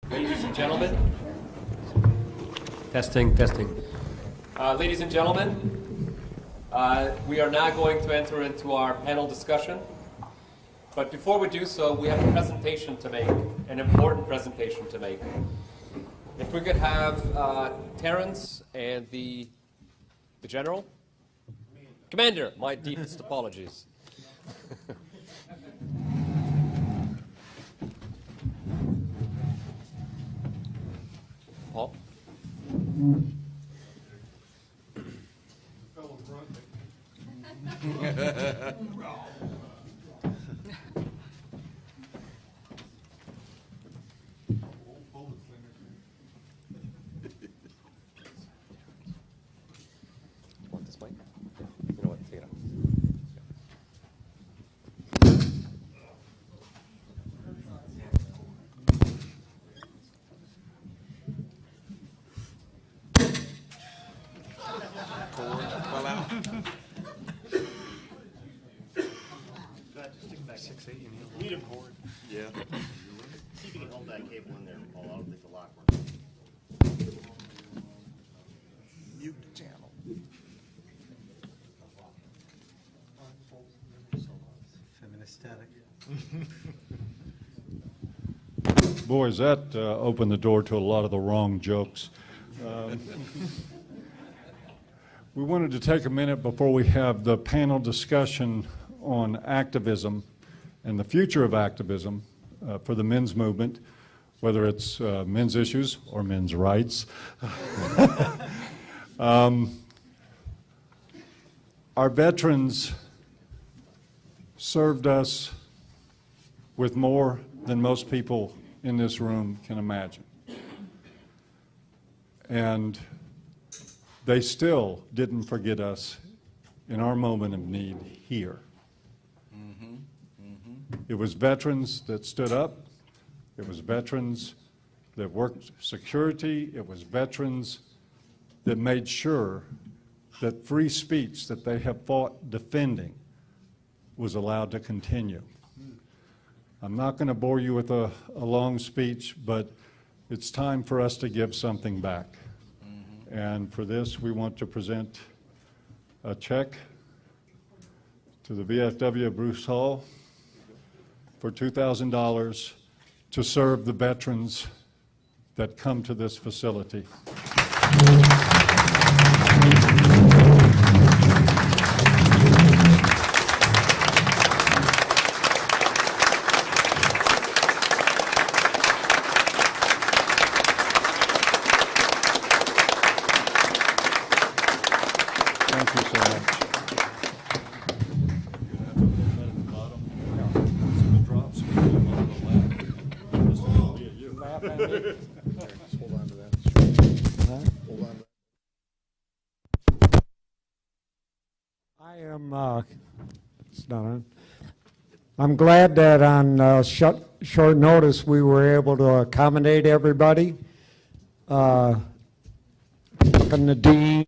Ladies and gentlemen, testing. Ladies and gentlemen, we are now going to enter into our panel discussion. But before we do so, we have a presentation to make, an important presentation to make. If we could have Terrence and the General? Commander, my deepest apologies. Paul? Want this mic? You know what? Take it out. Need a cord. Yeah. See if you can hold that cable in there, Paul. I don't think the lock works. Mute the channel. Feminist static. Boys, that opened the door to a lot of the wrong jokes. We wanted to take a minute before we have the panel discussion on activism and the future of activism for the men's movement, whether it's men's issues or men's rights. Our veterans served us with more than most people in this room can imagine. And they still didn't forget us in our moment of need here. It was veterans that stood up. It was veterans that worked security. It was veterans that made sure that free speech that they have fought defending was allowed to continue. I'm not going to bore you with a long speech, but it's time for us to give something back. And for this, we want to present a check to the VFW of Bruce Hall for $2,000 to serve the veterans that come to this facility. Thank you so much. I'm glad that on short notice we were able to accommodate everybody. And the dean,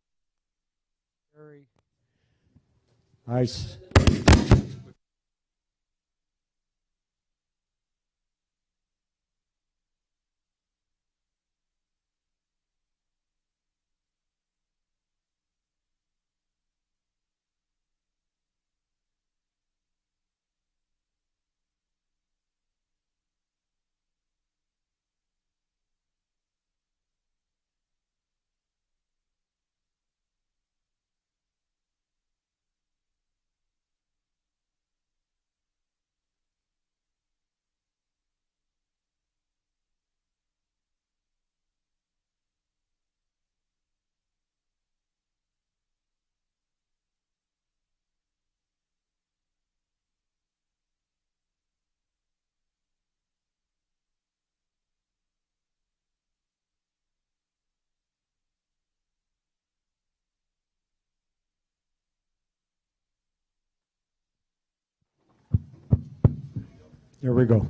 There we go.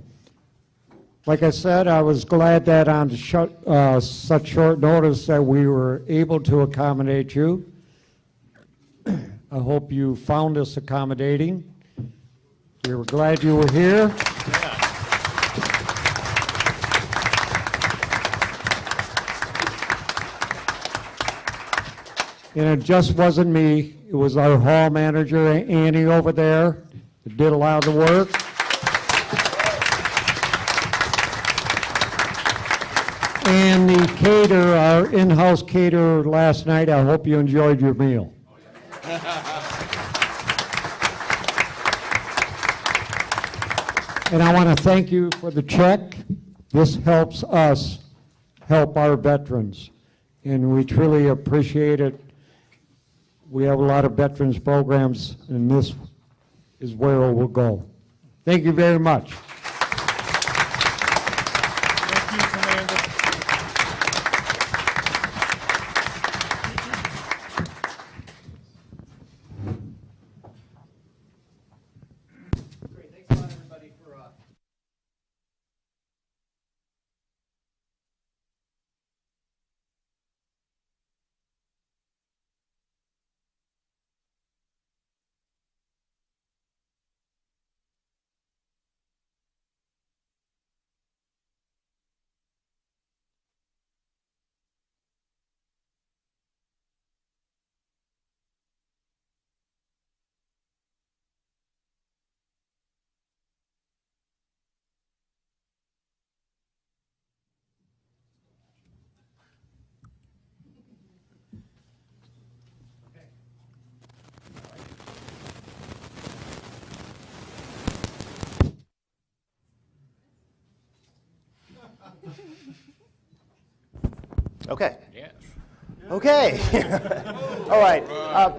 Like I said, I was glad that on such short notice that we were able to accommodate you. I hope you found us accommodating. We were glad you were here. And it just wasn't me. It was our hall manager, Annie, over there, that did a lot of the work. And the caterer, our in-house caterer last night, I hope you enjoyed your meal. And I want to thank you for the check. This helps us help our veterans, and we truly appreciate it. We have a lot of veterans programs, and this is where it will go. Thank you very much. Thank you, Commander. Great, thanks a lot, everybody, for Okay. Yes. Okay. All right.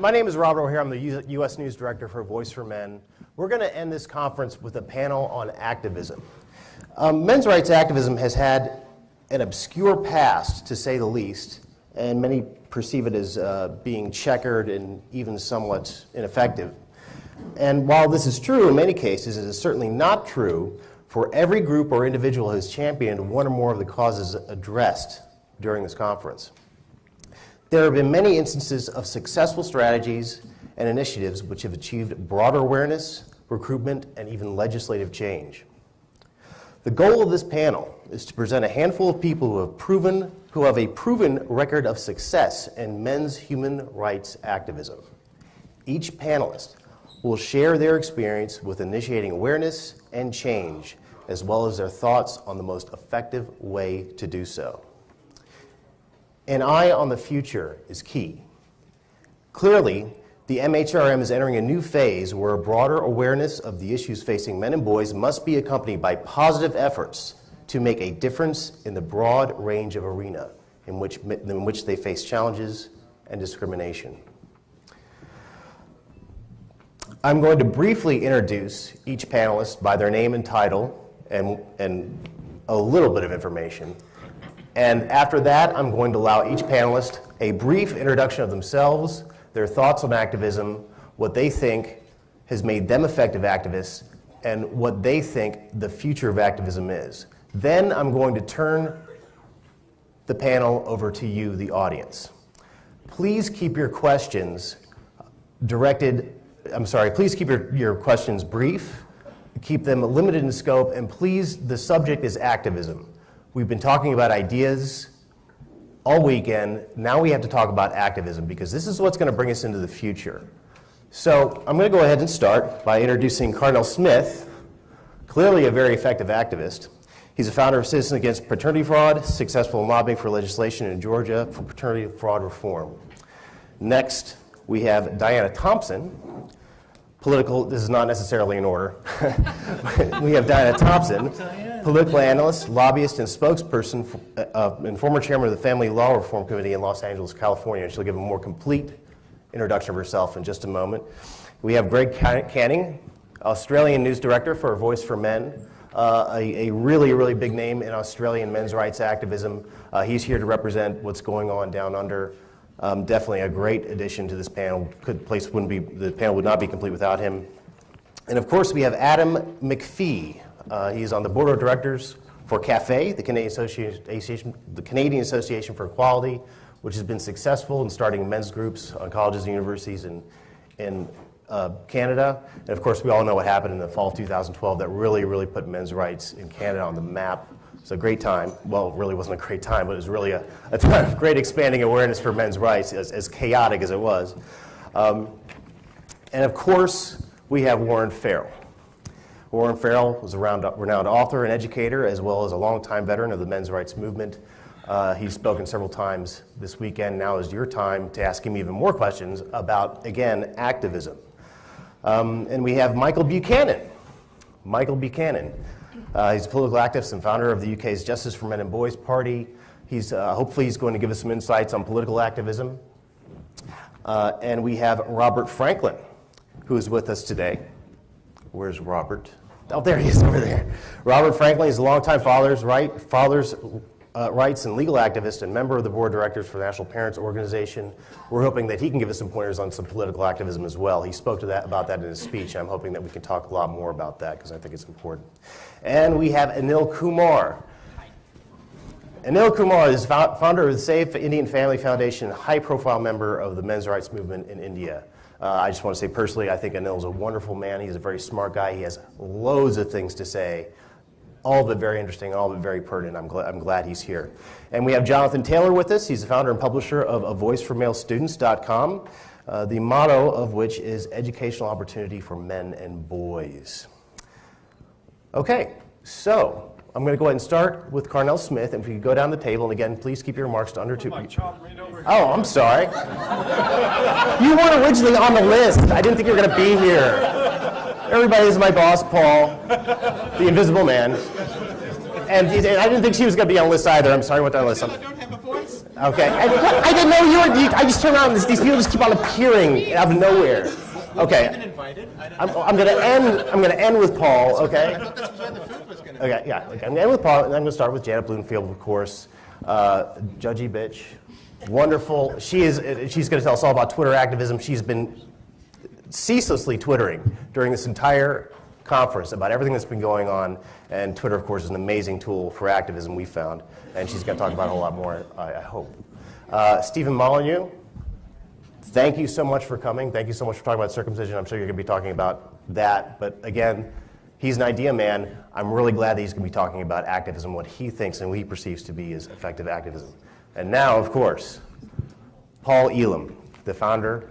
My name is Robert O'Hare. I'm the U.S. News Director for Voice for Men. We're going to end this conference with a panel on activism. Men's rights activism has had an obscure past, to say the least, and many perceive it as being checkered and even somewhat ineffective. And while this is true in many cases, it is certainly not true for every group or individual who has championed one or more of the causes addressed during this conference. There have been many instances of successful strategies and initiatives which have achieved broader awareness, recruitment, and even legislative change. The goal of this panel is to present a handful of people who have a proven record of success in men's human rights activism. Each panelist will share their experience with initiating awareness and change, as well as their thoughts on the most effective way to do so. An eye on the future is key. Clearly, the MHRM is entering a new phase where a broader awareness of the issues facing men and boys must be accompanied by positive efforts to make a difference in the broad range of arena in which they face challenges and discrimination. I'm going to briefly introduce each panelist by their name and title and a little bit of information. And after that, I'm going to allow each panelist a brief introduction of themselves, their thoughts on activism, what they think has made them effective activists, and what they think the future of activism is. Then I'm going to turn the panel over to you, the audience. Please keep your questions please keep your questions brief, keep them limited in scope, and please, the subject is activism. We've been talking about ideas all weekend. Now we have to talk about activism because this is what's going to bring us into the future. So I'm going to go ahead and start by introducing Cardinal Smith, clearly a very effective activist. He's a founder of Citizens Against Paternity Fraud, successful in lobbying for legislation in Georgia for paternity fraud reform. Next, we have Diana Thompson, this is not necessarily in order. We have Diana Thompson, political analyst, lobbyist, and spokesperson, and former chairman of the Family Law Reform Committee in Los Angeles, California. She'll give a more complete introduction of herself in just a moment. We have Greg Canning, Australian news director for Voice for Men, a really, really big name in Australian men's rights activism. He's here to represent what's going on down under. Definitely a great addition to this panel. The panel would not be complete without him. And of course, we have Adam McPhee. He's on the board of directors for CAFE, the Canadian Association for Equality, which has been successful in starting men's groups on colleges and universities in Canada. And of course, we all know what happened in the fall of 2012 that really, really put men's rights in Canada on the map. It's a great time. Well, it really wasn't a great time, but it was really a time of great expanding awareness for men's rights, as chaotic as it was. And of course, we have Warren Farrell. Warren Farrell was a renowned author and educator, as well as a longtime veteran of the men's rights movement. He's spoken several times this weekend. Now is your time to ask him even more questions about, again, activism. And we have Michael Buchanan. Michael Buchanan. He's a political activist and founder of the UK's Justice for Men and Boys Party. Hopefully he's going to give us some insights on political activism. And we have Robert Franklin, who is with us today. Where's Robert? Oh, there he is over there. Robert Franklin is a longtime father's rights and legal activist and member of the board of directors for the National Parents Organization. We're hoping that he can give us some pointers on some political activism as well. He spoke about that in his speech. I'm hoping that we can talk a lot more about that because I think it's important. And we have Anil Kumar. Anil Kumar is founder of the Save Indian Family Foundation, a high-profile member of the men's rights movement in India. I just want to say personally, I think Anil is a wonderful man. He's a very smart guy. He has loads of things to say, all of it very interesting, all of it very pertinent. I'm glad he's here. And we have Jonathan Taylor with us. He's the founder and publisher of avoiceformalestudents.com, the motto of which is educational opportunity for men and boys. Okay, so I'm going to go ahead and start with Carnell Smith. And if you could go down the table, and again, please keep your remarks to under 2 minutes. Oh, I'm sorry. You weren't originally on the list. I didn't think you were going to be here. Everybody, this is my boss, Paul, the invisible man. And I didn't think she was going to be on the list either. I'm sorry, I went down the list. I don't have a voice. Okay. I didn't know you were. I just turned around. These people just keep on appearing out of nowhere. Okay. I've been invited. I'm going to end with Paul. Okay. I thought this was where the food was going to be. Okay. Yeah. Okay. I'm going to end with Paul, and I'm going to start with Janet Bloomfield, of course. Judgy bitch, wonderful. She's going to tell us all about Twitter activism. She's been ceaselessly twittering during this entire conference about everything that's been going on, and Twitter, of course, is an amazing tool for activism, we found, and she's going to talk about it a lot more, I hope. Stephen Molyneux, thank you so much for coming. Thank you so much for talking about circumcision. I'm sure you're going to be talking about that, but again, he's an idea man. I'm really glad that he's going to be talking about activism, what he thinks and what he perceives to be as effective activism. And now, of course, Paul Elam, the founder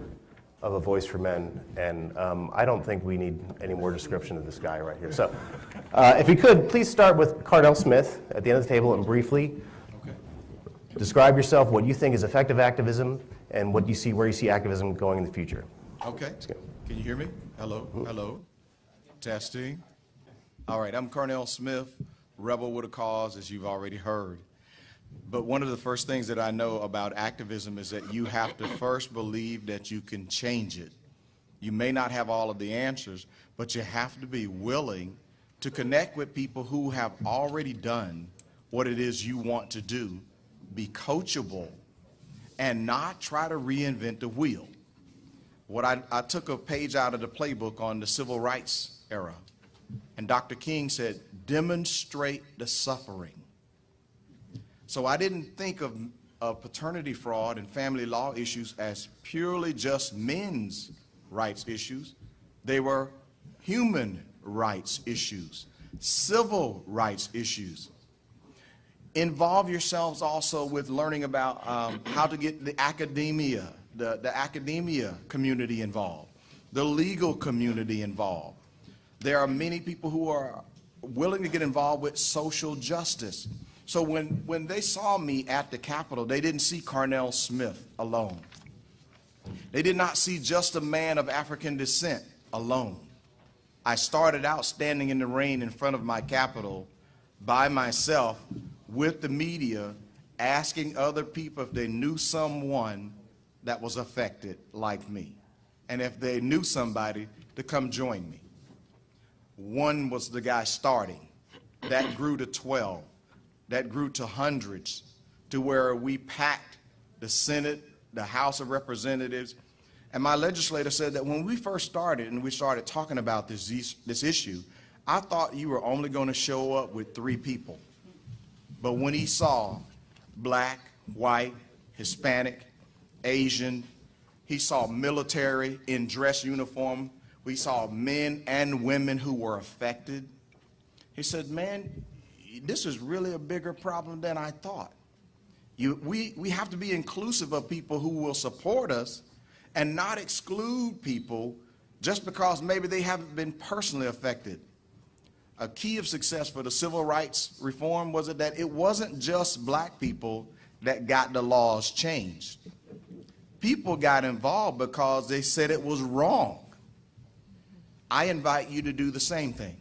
of A Voice for Men, and I don't think we need any more description of this guy right here. So if we could, please start with Carnell Smith at the end of the table and briefly describe yourself, what you think is effective activism, and what you see, where you see activism going in the future. Okay. Can you hear me? Hello? Hello? Testing. All right, I'm Carnell Smith, rebel with a cause, as you've already heard. But one of the first things that I know about activism is that you have to first believe that you can change it. You may not have all of the answers, but you have to be willing to connect with people who have already done what it is you want to do, be coachable, and not try to reinvent the wheel. I took a page out of the playbook on the civil rights era, and Dr. King said, demonstrate the suffering. So I didn't think of paternity fraud and family law issues as purely just men's rights issues. They were human rights issues, civil rights issues. Involve yourselves also with learning about how to get the academia community involved, the legal community involved. There are many people who are willing to get involved with social justice. So when they saw me at the Capitol, they didn't see Carnell Smith alone. They did not see just a man of African descent alone. I started out standing in the rain in front of my Capitol by myself with the media, asking other people if they knew someone that was affected like me, and if they knew somebody to come join me. One was the guy starting. That grew to 12. That grew to hundreds, to where we packed the Senate, the House of Representatives. And my legislator said that when we first started and we started talking about this issue, I thought you were only going to show up with 3 people. But when he saw black, white, Hispanic, Asian, he saw military in dress uniform, we saw men and women who were affected. He said, man, this is really a bigger problem than I thought. We have to be inclusive of people who will support us and not exclude people just because maybe they haven't been personally affected. A key of success for the civil rights reform was that it wasn't just black people that got the laws changed. People got involved because they said it was wrong. I invite you to do the same thing.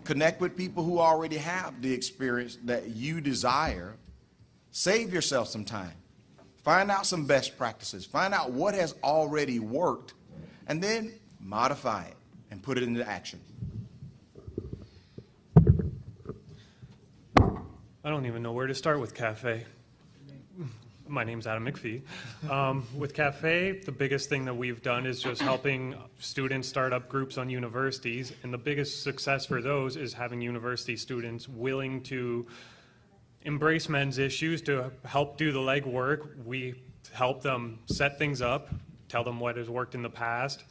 Connect with people who already have the experience that you desire. Save yourself some time. Find out some best practices. Find out what has already worked, and then modify it and put it into action. I don't even know where to start with CAFE. My name's Adam McPhee. With CAFE, the biggest thing that we've done is just helping students start up groups on universities, and the biggest success for those is having university students willing to embrace men's issues, to help do the legwork. We help them set things up, tell them what has worked in the past,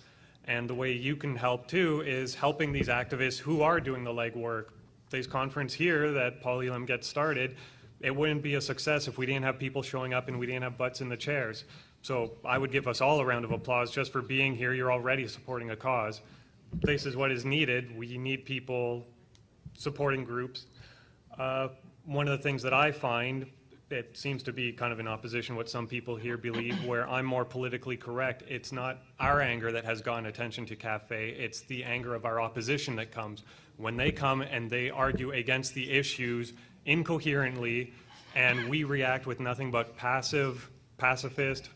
and the way you can help too is helping these activists who are doing the legwork. This conference here that Paul Elam gets started, it wouldn't be a success if we didn't have people showing up and we didn't have butts in the chairs. So I would give us all a round of applause just for being here. You're already supporting a cause. This is what is needed. We need people supporting groups. One of the things that I find, it seems to be kind of in opposition what some people here believe, where I'm more politically correct. It's not our anger that has gotten attention to CAFE, it's the anger of our opposition that comes. When they come and they argue against the issues incoherently, and we react with nothing but pacifist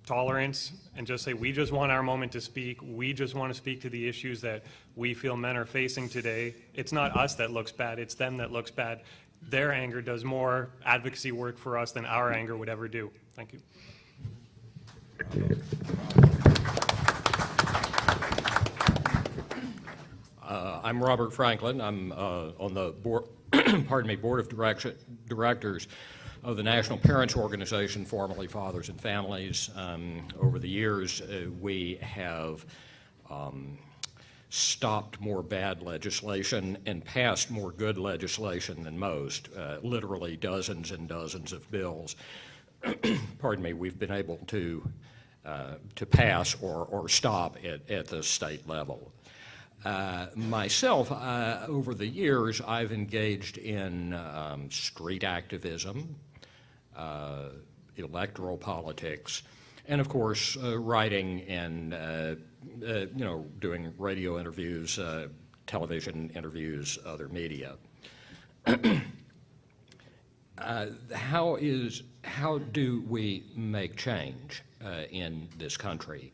tolerance, and just say, we just want our moment to speak, we just want to speak to the issues that we feel men are facing today. It's not us that looks bad, it's them that looks bad. Their anger does more advocacy work for us than our anger would ever do. Thank you. I'm Robert Franklin. I'm on the board, board of directors of the National Parents Organization, formerly Fathers and Families. Over the years, we have stopped more bad legislation and passed more good legislation than most, literally dozens and dozens of bills. Pardon me, we've been able to pass or stop at the state level. Myself, over the years, I've engaged in street activism, electoral politics, and of course, writing and doing radio interviews, television interviews, other media. How do we make change in this country?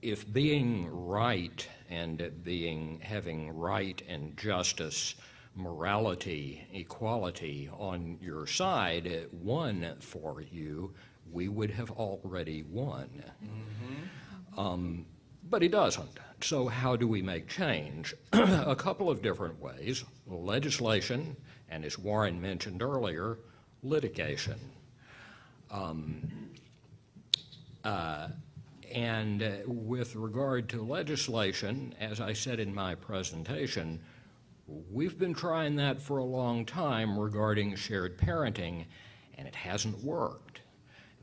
If being right and having right and justice, morality, equality on your side won for you, we would have already won. Mm-hmm. But it doesn't. So how do we make change? A couple of different ways. Legislation, and as Warren mentioned earlier, litigation. And with regard to legislation, as I said in my presentation, we've been trying that for a long time regarding shared parenting, and it hasn't worked.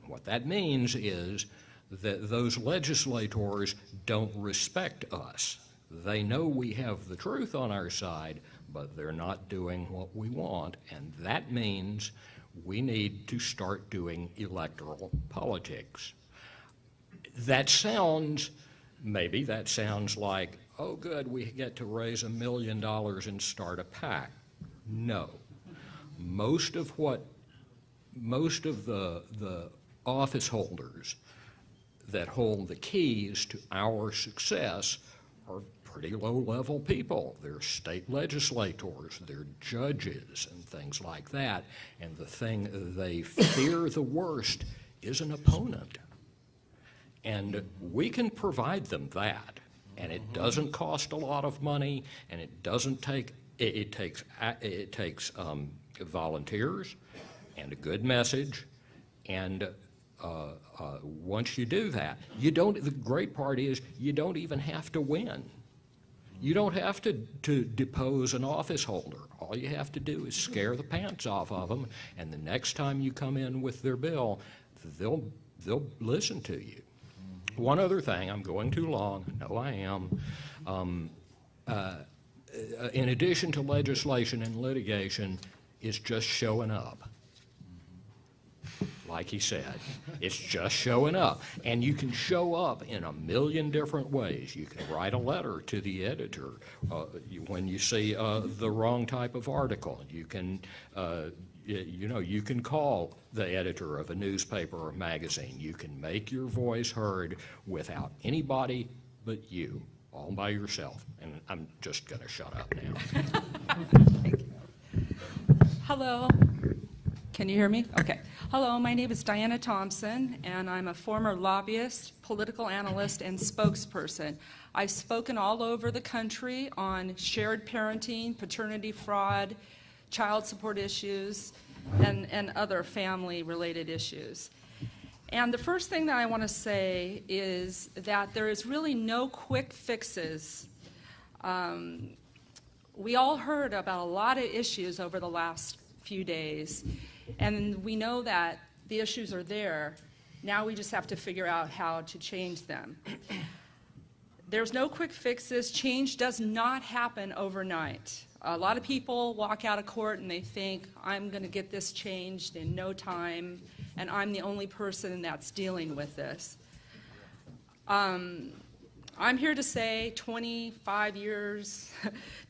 And what that means is that those legislators don't respect us. They know we have the truth on our side, but they're not doing what we want, and that means we need to start doing electoral politics. Maybe that sounds like, oh good, we get to raise $1 million and start a PAC. No. Most of the office holders that hold the keys to our success are pretty low-level people. They're state legislators, they're judges and things like that, and the thing they fear the worst is an opponent. And we can provide them that, and it doesn't cost a lot of money, and it doesn't take, it takes volunteers and a good message, and once you do that, the great part is you don't even have to win. You don't have to depose an office holder. All you have to do is scare the pants off of them, and the next time you come in with their bill, they'll listen to you. One other thing, I'm going too long, I know I am. In addition to legislation and litigation, is just showing up. Like he said, it's just showing up. And you can show up in a million different ways. You can write a letter to the editor when you see the wrong type of article. You can, you can call the editor of a newspaper or magazine. You can make your voice heard without anybody but you, all by yourself. And I'm just going to shut up now. Hello. Can you hear me? Okay. Hello, my name is Diana Thompson, and I'm a former lobbyist, political analyst, and spokesperson. I've spoken all over the country on shared parenting, paternity fraud, child support issues, and other family-related issues. And the first thing that I want to say is that there is really no quick fixes. We all heard about a lot of issues over the last few days, and we know that the issues are there. Now we just have to figure out how to change them. There's no quick fixes. Change does not happen overnight. A lot of people walk out of court and they think, I'm going to get this changed in no time, and I'm the only person that's dealing with this. I'm here to say 25 years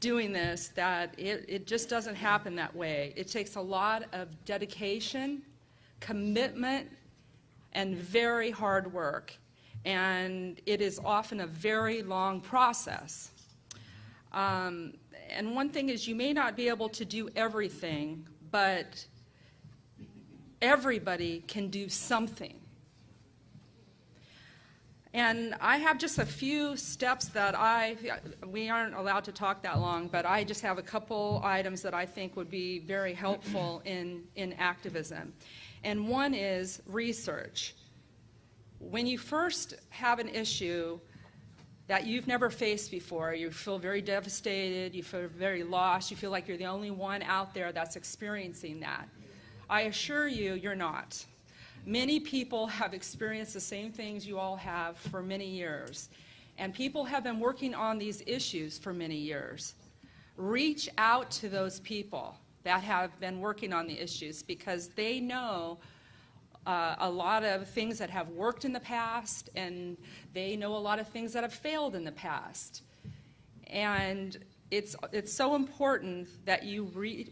doing this that it just doesn't happen that way. It takes a lot of dedication, commitment, and very hard work. And it is often a very long process. And one thing is you may not be able to do everything, but everybody can do something. And I have just a few steps that we aren't allowed to talk that long, but I just have a couple items that I think would be very helpful in activism. And one is research. When you first have an issue that you've never faced before, you feel very devastated, you feel very lost, you feel like you're the only one out there that's experiencing that. I assure you, you're not. Many people have experienced the same things you all have for many years, and people have been working on these issues for many years. Reach out to those people that have been working on the issues because they know a lot of things that have worked in the past, and they know a lot of things that have failed in the past. And it's so important that you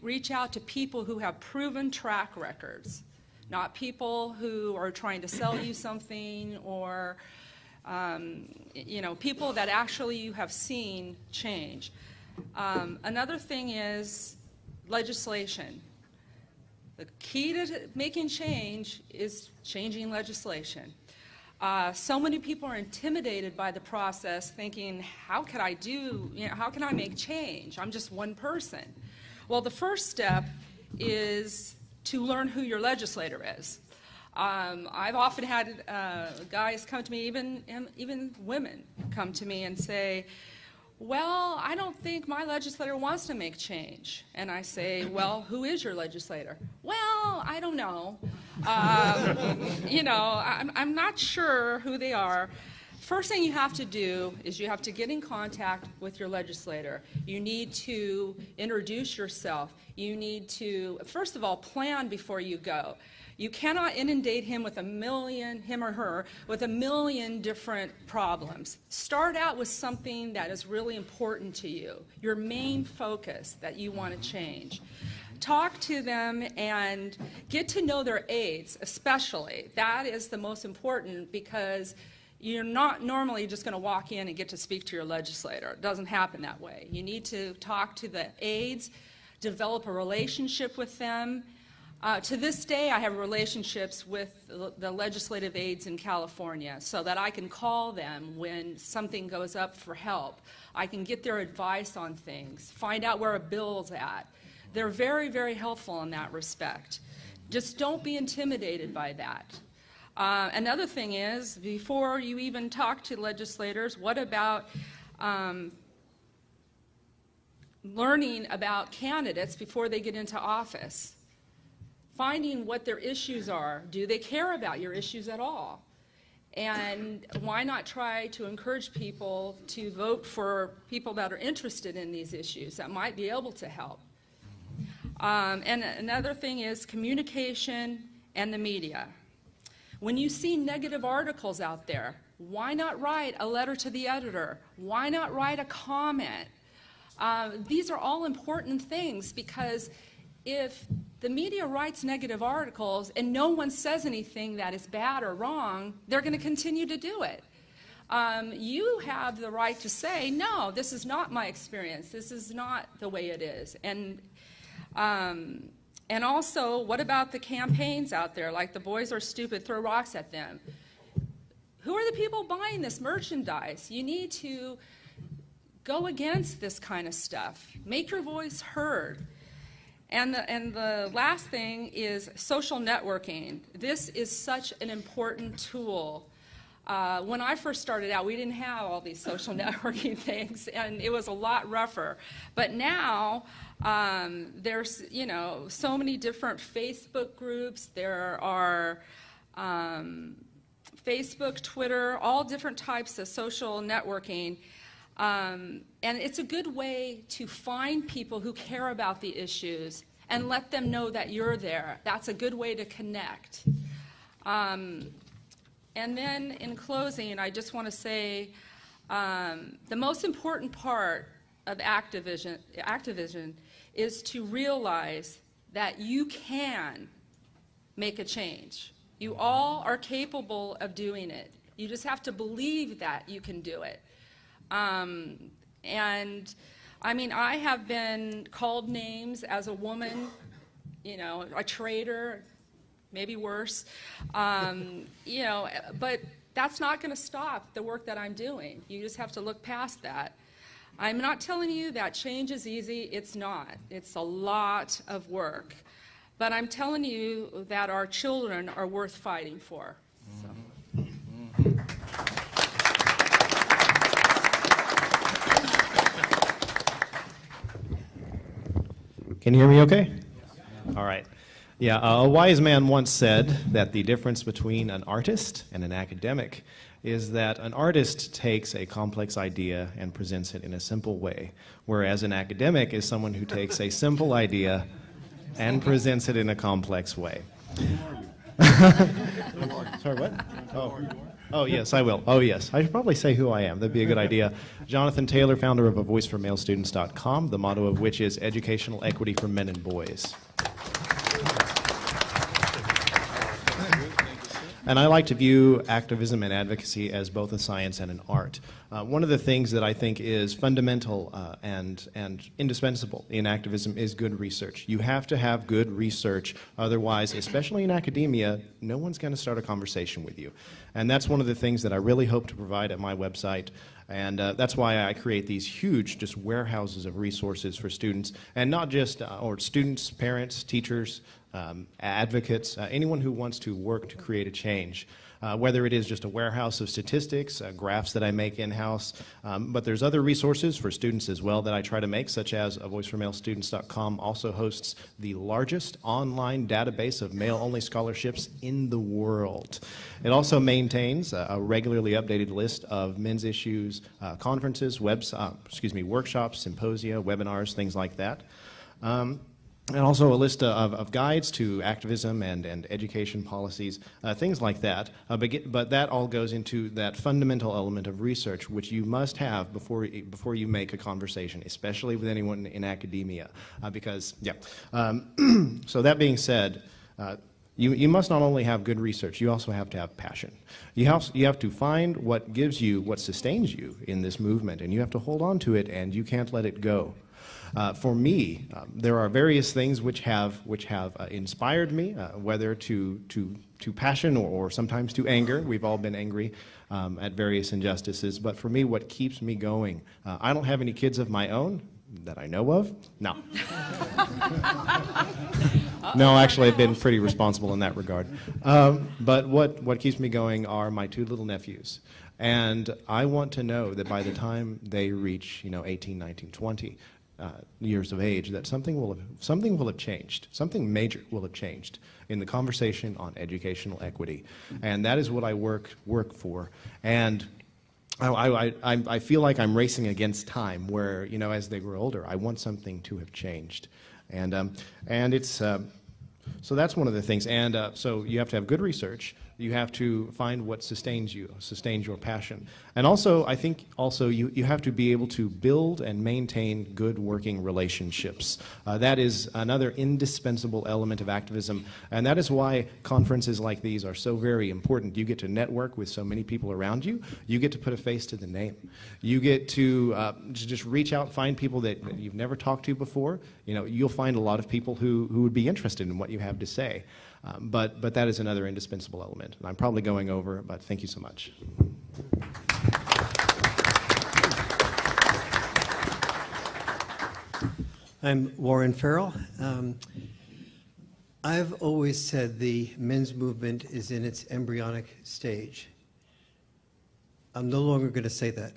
reach out to people who have proven track records. Not people who are trying to sell you something or, people that actually you have seen change. Another thing is legislation. The key to making change is changing legislation. So many people are intimidated by the process, thinking, how can I make change? I'm just one person. Well, the first step is to learn who your legislator is. I've often had guys come to me, even women come to me and say, well, I don't think my legislator wants to make change. And I say, well, who is your legislator? Well, I don't know. I'm not sure who they are. First thing you have to do is you have to get in contact with your legislator. You need to introduce yourself. You need to, first of all, plan before you go. You cannot inundate him or her, with a million different problems. Start out with something that is really important to you, your main focus that you want to change. Talk to them and get to know their aides, especially. That is the most important because you're not normally just going to walk in and get to speak to your legislator. It doesn't happen that way. You need to talk to the aides, develop a relationship with them. To this day, I have relationships with the legislative aides in California so that I can call them when something goes up for help. I can get their advice on things, find out where a bill's at. They're very, very helpful in that respect. Just don't be intimidated by that. Another thing is, before you even talk to legislators, what about learning about candidates before they get into office, finding what their issues are. Do they care about your issues at all? And why not try to encourage people to vote for people that are interested in these issues that might be able to help? And another thing is communication and the media. When you see negative articles out there, why not write a letter to the editor? Why not write a comment? These are all important things, because if the media writes negative articles and no one says anything that is bad or wrong, they're going to continue to do it. You have the right to say, no, this is not my experience. This is not the way it is. And also, what about the campaigns out there, like the boys are stupid, throw rocks at them? Who are the people buying this merchandise? You need to go against this kind of stuff. Make your voice heard. And the last thing is social networking. This is such an important tool. When I first started out, we didn't have all these social networking things, and it was a lot rougher. But now, there's, you know, so many different Facebook groups. There are Facebook, Twitter, all different types of social networking. And it's a good way to find people who care about the issues and let them know that you're there. That's a good way to connect. And then in closing, I just want to say the most important part of activism is to realize that you can make a change. You all are capable of doing it. You just have to believe that you can do it. And I mean, I have been called names as a woman, you know, a traitor, maybe worse, you know, but that's not going to stop the work that I'm doing. You just have to look past that. I'm not telling you that change is easy. It's not. It's a lot of work. But I'm telling you that our children are worth fighting for. So. Can you hear me okay? All right. Yeah, a wise man once said that the difference between an artist and an academic is that an artist takes a complex idea and presents it in a simple way, whereas an academic is someone who takes a simple idea and presents it in a complex way. Sorry, what? Oh, yes, I will. Oh, yes. I should probably say who I am. That'd be a good idea. Jonathan Taylor, founder of avoiceformalestudents.com, the motto of which is educational equity for men and boys. And I like to view activism and advocacy as both a science and an art. One of the things that I think is fundamental and indispensable in activism is good research. You have to have good research, otherwise, especially in academia, no one's going to start a conversation with you. And that's one of the things that I really hope to provide at my website. And that's why I create these huge just warehouses of resources for students, and not just or students, parents, teachers, advocates, anyone who wants to work to create a change. Whether it is just a warehouse of statistics, graphs that I make in-house, but there's other resources for students as well that I try to make, such as voiceformalestudents.com also hosts the largest online database of male-only scholarships in the world. It also maintains a regularly updated list of men's issues, conferences, workshops, symposia, webinars, things like that. And also a list of guides to activism and education policies, things like that. But that all goes into that fundamental element of research, which you must have before you make a conversation, especially with anyone in academia. So that being said, you must not only have good research, you also have to have passion. You have to find what gives you, what sustains you in this movement, and you have to hold on to it, and you can't let it go. For me, there are various things which have inspired me, whether to passion or sometimes to anger. We've all been angry at various injustices, but for me, what keeps me going, I don't have any kids of my own that I know of. No. No, actually, I've been pretty responsible in that regard. But what keeps me going are my two little nephews. And I want to know that by the time they reach, 18, 19, 20, years of age, that something will have changed. Something major will have changed in the conversation on educational equity, and that is what I work for. And I feel like I'm racing against time, where, you know, as they grow older, I want something to have changed, and it's so that's one of the things. And so you have to have good research. You have to find what sustains your passion. And also, I think also you have to be able to build and maintain good working relationships. That is another indispensable element of activism, and that is why conferences like these are so very important. You get to network with so many people around you. You get to put a face to the name. You get to just reach out, find people that you've never talked to before. You know, you'll find a lot of people who would be interested in what you have to say. But that is another indispensable element. And I'm probably going over, but thank you so much. I'm Warren Farrell. I've always said the men's movement is in its embryonic stage. I'm no longer going to say that.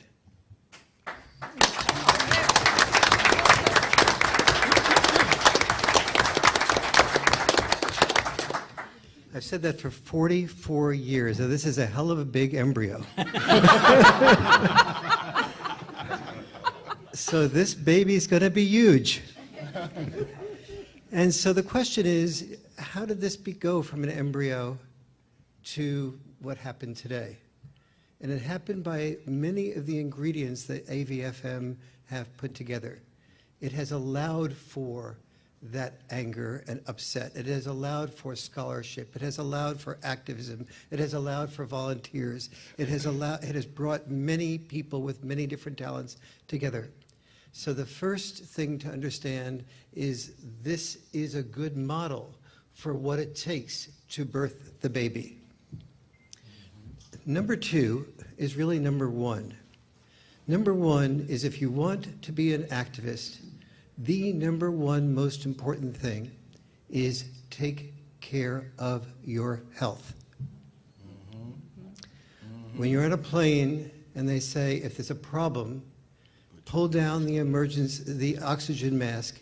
I've said that for 44 years. Now, this is a hell of a big embryo. So this baby's going to be huge. And so the question is, how did this go from an embryo to what happened today? And it happened by many of the ingredients that AVFM have put together. It has allowed for that anger and upset. It has allowed for scholarship. It has allowed for activism. It has allowed for volunteers. It has brought many people with many different talents together. So the first thing to understand is this is a good model for what it takes to birth the baby. Number two is really number one. Number one is, if you want to be an activist, the number one most important thing is take care of your health. When you're on a plane and they say, if there's a problem, pull down the oxygen mask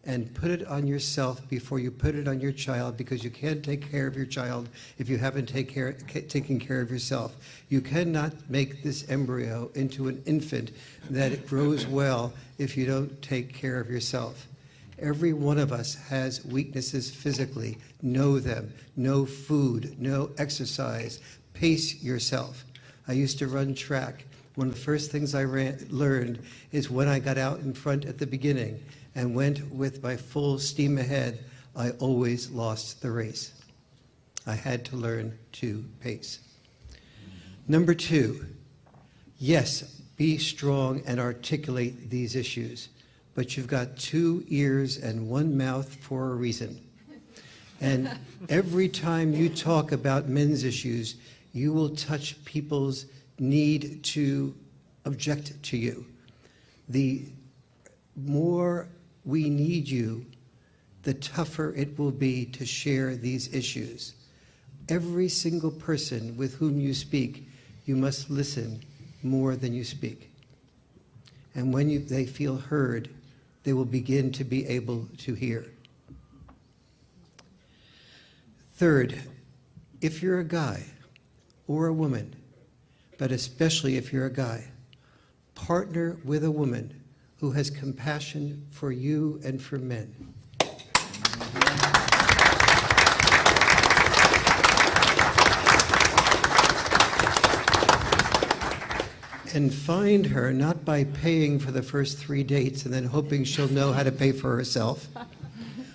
and put it on yourself before you put it on your child, because you can't take care of your child if you haven't taken care of yourself. You cannot make this embryo into an infant that it grows well if you don't take care of yourself. Every one of us has weaknesses physically. Know them. No food, no exercise. Pace yourself. I used to run track. One of the first things I learned is when I got out in front at the beginning and went with my full steam ahead, I always lost the race. I had to learn to pace. Number two, yes, be strong and articulate these issues, but you've got 2 ears and 1 mouth for a reason. And every time you talk about men's issues, you will touch people's need to object to you. The more we need you, the tougher it will be to share these issues. Every single person with whom you speak, you must listen more than you speak. And when they feel heard, they will begin to be able to hear. Third, if you're a guy or a woman, but especially if you're a guy, partner with a woman who has compassion for you and for men. And find her not by paying for the first 3 dates and then hoping she'll know how to pay for herself.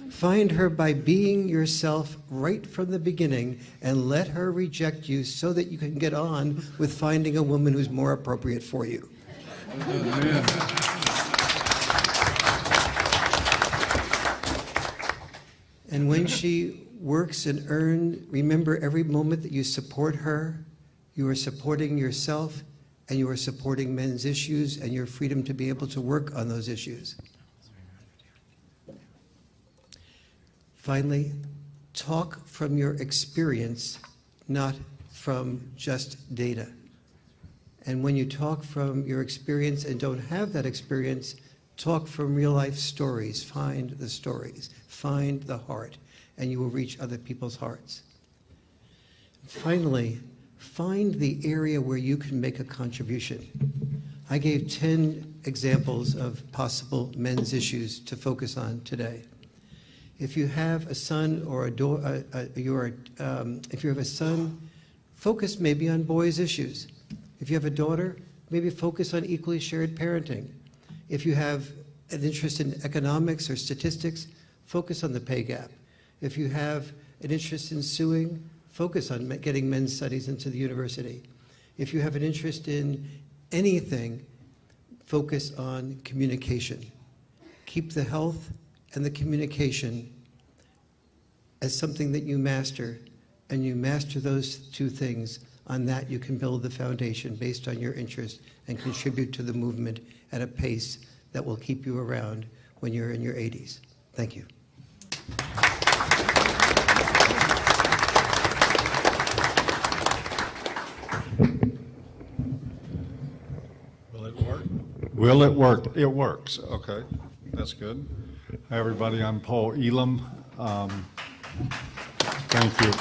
Find her by being yourself right from the beginning, and let her reject you so that you can get on with finding a woman who's more appropriate for you. Amen. And when she works and earns, remember every moment that you support her, you are supporting yourself, and you are supporting men's issues and your freedom to be able to work on those issues. Finally, talk from your experience, not from just data. And when you talk from your experience and don't have that experience, Talk from real life stories. Find the stories. Find the heart, and you will reach other people's hearts. Finally, find the area where you can make a contribution. I gave 10 examples of possible men's issues to focus on today. If you have a son or a daughter, if you have a son, focus maybe on boys' issues. If you have a daughter, maybe focus on equally shared parenting. If you have an interest in economics or statistics, focus on the pay gap. If you have an interest in suing, focus on getting men's studies into the university. If you have an interest in anything, focus on communication. Keep the health and the communication as something that you master, and you master those two things. On that, you can build the foundation based on your interest and contribute to the movement at a pace that will keep you around when you're in your 80s. Thank you. Will it work? Will it work? It works. Okay, that's good. Hi, everybody. I'm Paul Elam. Thank you.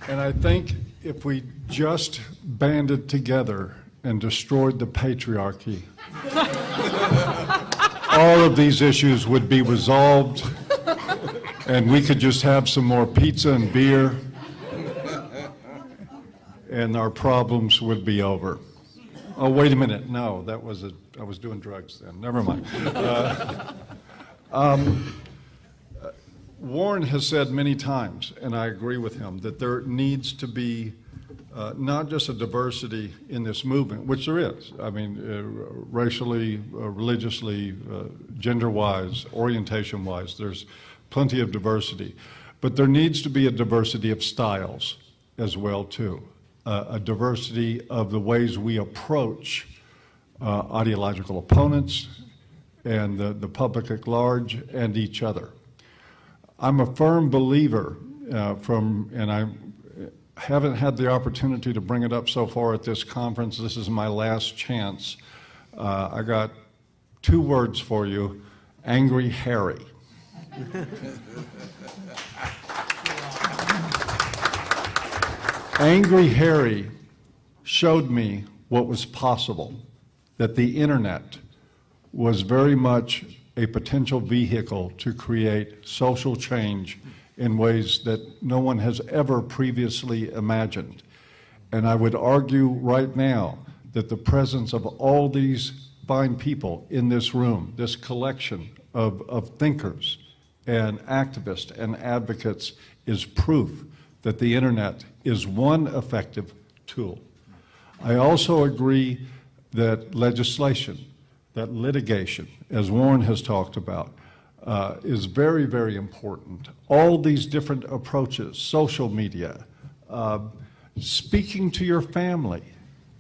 And I think if we just banded together and destroyed the patriarchy, all of these issues would be resolved, and we could just have some more pizza and beer, and our problems would be over. Oh, wait a minute. No, I was doing drugs then. Never mind. Warren has said many times, and I agree with him, that there needs to be not just a diversity in this movement, which there is. I mean, racially, religiously, gender-wise, orientation-wise, there's plenty of diversity. But there needs to be a diversity of styles as well, too. A diversity of the ways we approach ideological opponents and the public at large and each other. I'm a firm believer and I haven't had the opportunity to bring it up so far at this conference. This is my last chance. I got 2 words for you: Angry Harry. Angry Harry showed me what was possible, that the internet was very much a potential vehicle to create social change in ways that no one has ever previously imagined. And I would argue right now that the presence of all these fine people in this room, this collection of thinkers and activists and advocates, is proof that the internet is one effective tool. I also agree that legislation, that litigation, as Warren has talked about, is very, very important. All these different approaches, social media, speaking to your family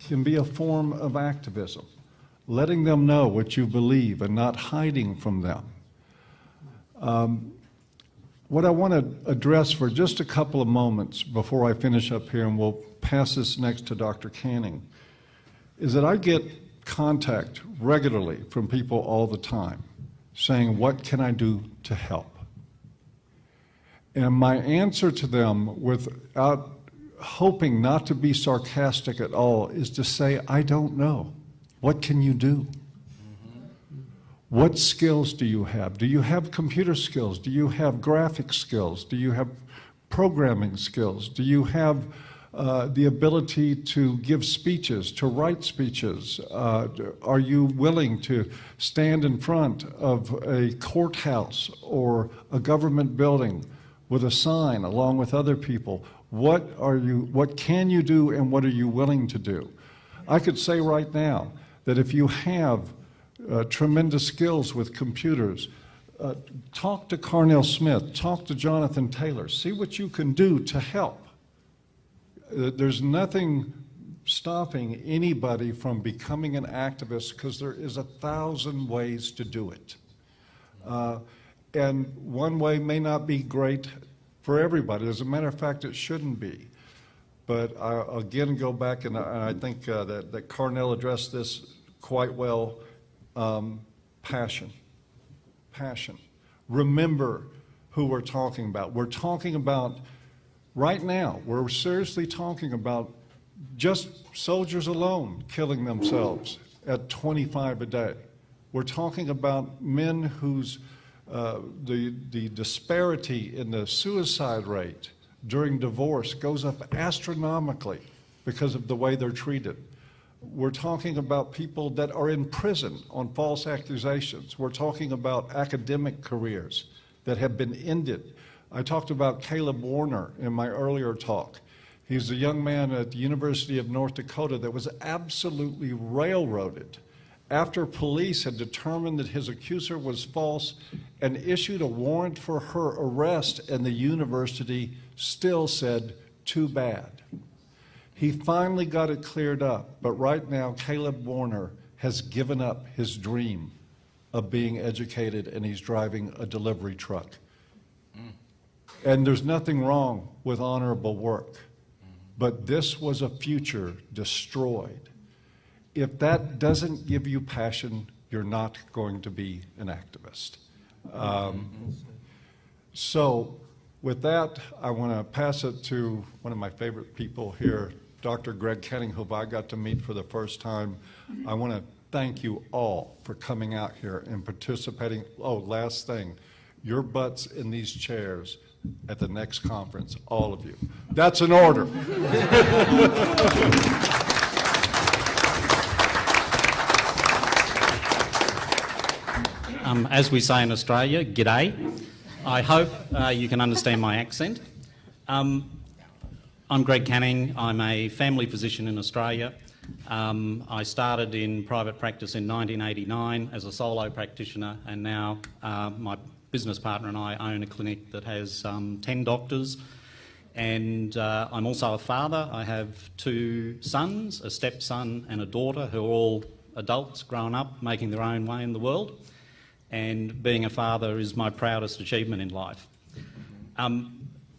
can be a form of activism, letting them know what you believe and not hiding from them. What I want to address for just a couple of moments before I finish up here, and we'll pass this next to Dr. Canning, is that I get contact regularly from people all the time saying, what can I do to help? And my answer to them, without hoping not to be sarcastic at all, is to say, I don't know. What can you do? What skills do you have? Do you have computer skills? Do you have graphic skills? Do you have programming skills? Do you have the ability to give speeches, to write speeches? Are you willing to stand in front of a courthouse or a government building with a sign along with other people? What can you do, and what are you willing to do? I could say right now that if you have tremendous skills with computers, talk to Carnell Smith, talk to Jonathan Taylor, see what you can do to help. There's nothing stopping anybody from becoming an activist, because there is 1,000 ways to do it. And one way may not be great for everybody. As a matter of fact, it shouldn't be. But I'll again go back, and I think that Carnell addressed this quite well, passion. Passion. Remember who we're talking about. We're talking about, right now, we're seriously talking about just soldiers alone killing themselves at 25 a day. We're talking about men whose the disparity in the suicide rate during divorce goes up astronomically because of the way they're treated. We're talking about people that are in prison on false accusations. We're talking about academic careers that have been ended. I talked about Caleb Warner in my earlier talk. He's a young man at the University of North Dakota that was absolutely railroaded after police had determined that his accuser was false and issued a warrant for her arrest, and the university still said, too bad. He finally got it cleared up, but right now Caleb Warner has given up his dream of being educated, and he's driving a delivery truck. And there's nothing wrong with honorable work, but this was a future destroyed. If that doesn't give you passion, you're not going to be an activist. So with that, I want to pass it to one of my favorite people here, Dr. Greg Kenning, who I got to meet for the first time. I want to thank you all for coming out here and participating. Oh, last thing, your butts in these chairs at the next conference, all of you. That's an order. As we say in Australia, g'day. I hope you can understand my accent. I'm Greg Canning. I'm a family physician in Australia. I started in private practice in 1989 as a solo practitioner, and now my business partner and I own a clinic that has 10 doctors. And I'm also a father. I have 2 sons, a stepson and a daughter, who are all adults grown up, making their own way in the world. And being a father is my proudest achievement in life.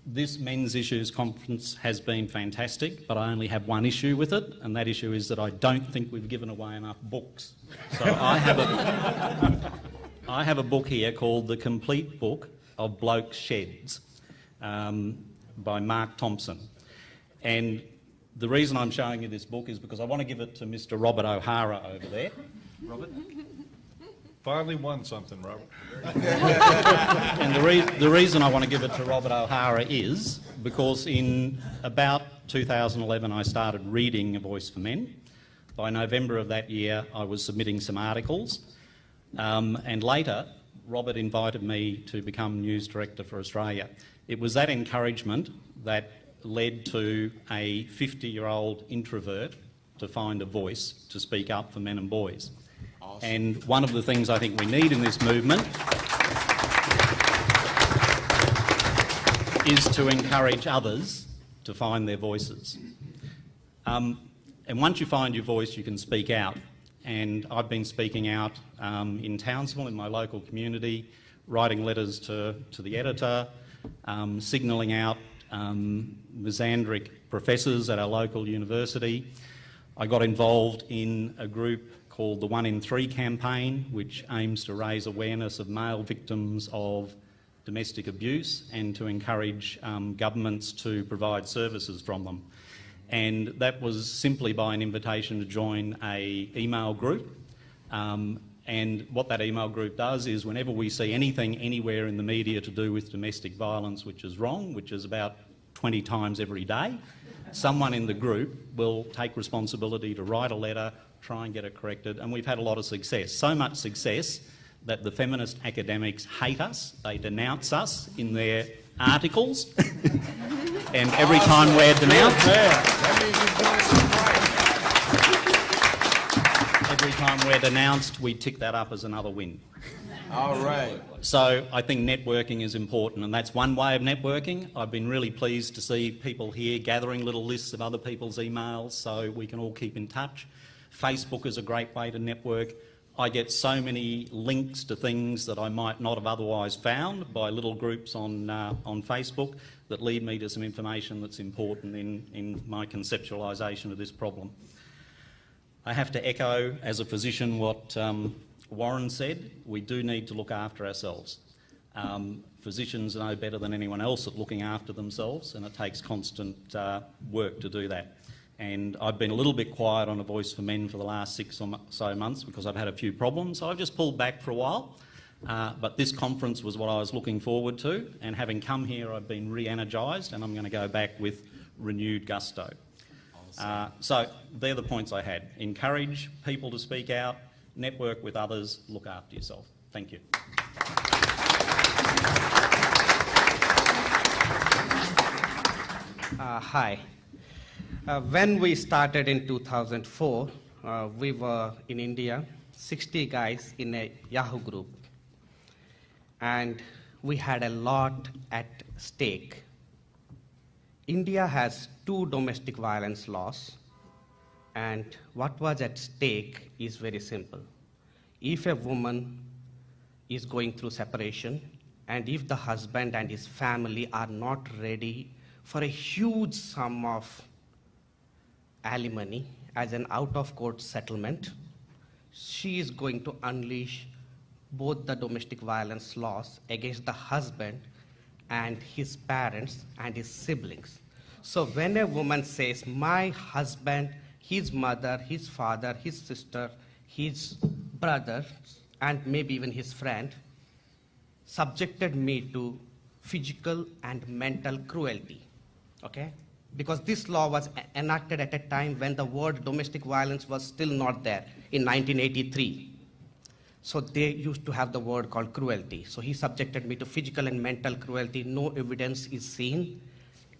This Men's Issues Conference has been fantastic, but I only have one issue with it, and that issue is that I don't think we've given away enough books. So I have a book here called The Complete Book of Blokes' Sheds by Mark Thompson. And the reason I'm showing you this book is because I want to give it to Mr. Robert O'Hara over there. Robert? Finally won something, Robert. And the reason I want to give it to Robert O'Hara is because in about 2011 I started reading A Voice for Men. By November of that year I was submitting some articles, and later Robert invited me to become News Director for Australia. It was that encouragement that led to a 50-year-old introvert to find a voice to speak up for men and boys. And one of the things I think we need in this movement is to encourage others to find their voices. And once you find your voice, you can speak out. And I've been speaking out in Townsville, in my local community, writing letters to the editor, signalling out misandric professors at our local university. I got involved in a group called the 1 in 3 campaign, which aims to raise awareness of male victims of domestic abuse and to encourage governments to provide services from them. And that was simply by an invitation to join an email group. And what that email group does is whenever we see anything anywhere in the media to do with domestic violence which is wrong, which is about 20 times every day, someone in the group will take responsibility to write a letter, try and get it corrected, and we've had a lot of success. So much success that the feminist academics hate us, they denounce us in their articles, and every time we're denounced, we tick that up as another win. All right. So I think networking is important, and that's one way of networking. I've been really pleased to see people here gathering little lists of other people's emails so we can all keep in touch. Facebook is a great way to network. I get so many links to things that I might not have otherwise found by little groups on Facebook that lead me to some information that's important in my conceptualisation of this problem. I have to echo, as a physician, what Warren said. We do need to look after ourselves. Physicians know better than anyone else at looking after themselves, and it takes constant work to do that. And I've been a little bit quiet on A Voice for Men for the last 6 or so months because I've had a few problems, so I've just pulled back for a while. But this conference was what I was looking forward to, and having come here I've been re-energised, and I'm going to go back with renewed gusto. So they're the points I had. Encourage people to speak out, network with others, look after yourself. Thank you. Hi. When we started in 2004, we were in India, 60 guys in a Yahoo group. And we had a lot at stake. India has 2 domestic violence laws, and what was at stake is very simple. If a woman is going through separation, and if the husband and his family are not ready for a huge sum of alimony as an out-of-court settlement, she is going to unleash both the domestic violence laws against the husband and his parents and his siblings. So when a woman says, my husband, his mother, his father, his sister, his brother, and maybe even his friend, subjected me to physical and mental cruelty, okay? Because this law was enacted at a time when the word domestic violence was still not there, in 1983. So they used to have the word called cruelty. So he subjected me to physical and mental cruelty. No evidence is seen.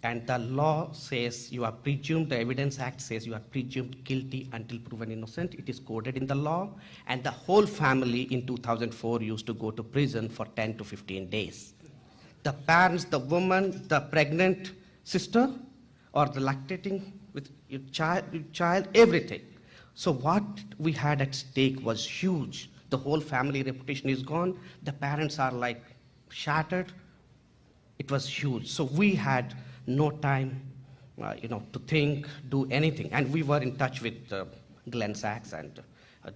And the law says you are presumed, the Evidence Act says you are presumed guilty until proven innocent. It is coded in the law. And the whole family in 2004 used to go to prison for 10 to 15 days. The parents, the woman, the pregnant sister, or the lactating with your child, everything. So what we had at stake was huge. The whole family reputation is gone. The parents are like shattered. It was huge. So we had no time, to think, do anything. And we were in touch with Glenn Sachs and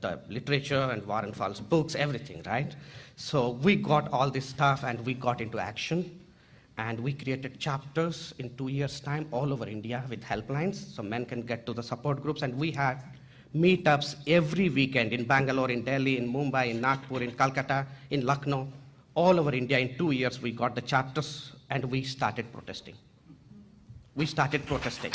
the literature and Warren Fall's books, everything, right? So we got all this stuff and we got into action. And we created chapters in 2 years' time all over India with helplines, so men can get to the support groups. And we had meetups every weekend in Bangalore, in Delhi, in Mumbai, in Nagpur, in Calcutta, in Lucknow, all over India. In 2 years, we got the chapters and we started protesting. We started protesting.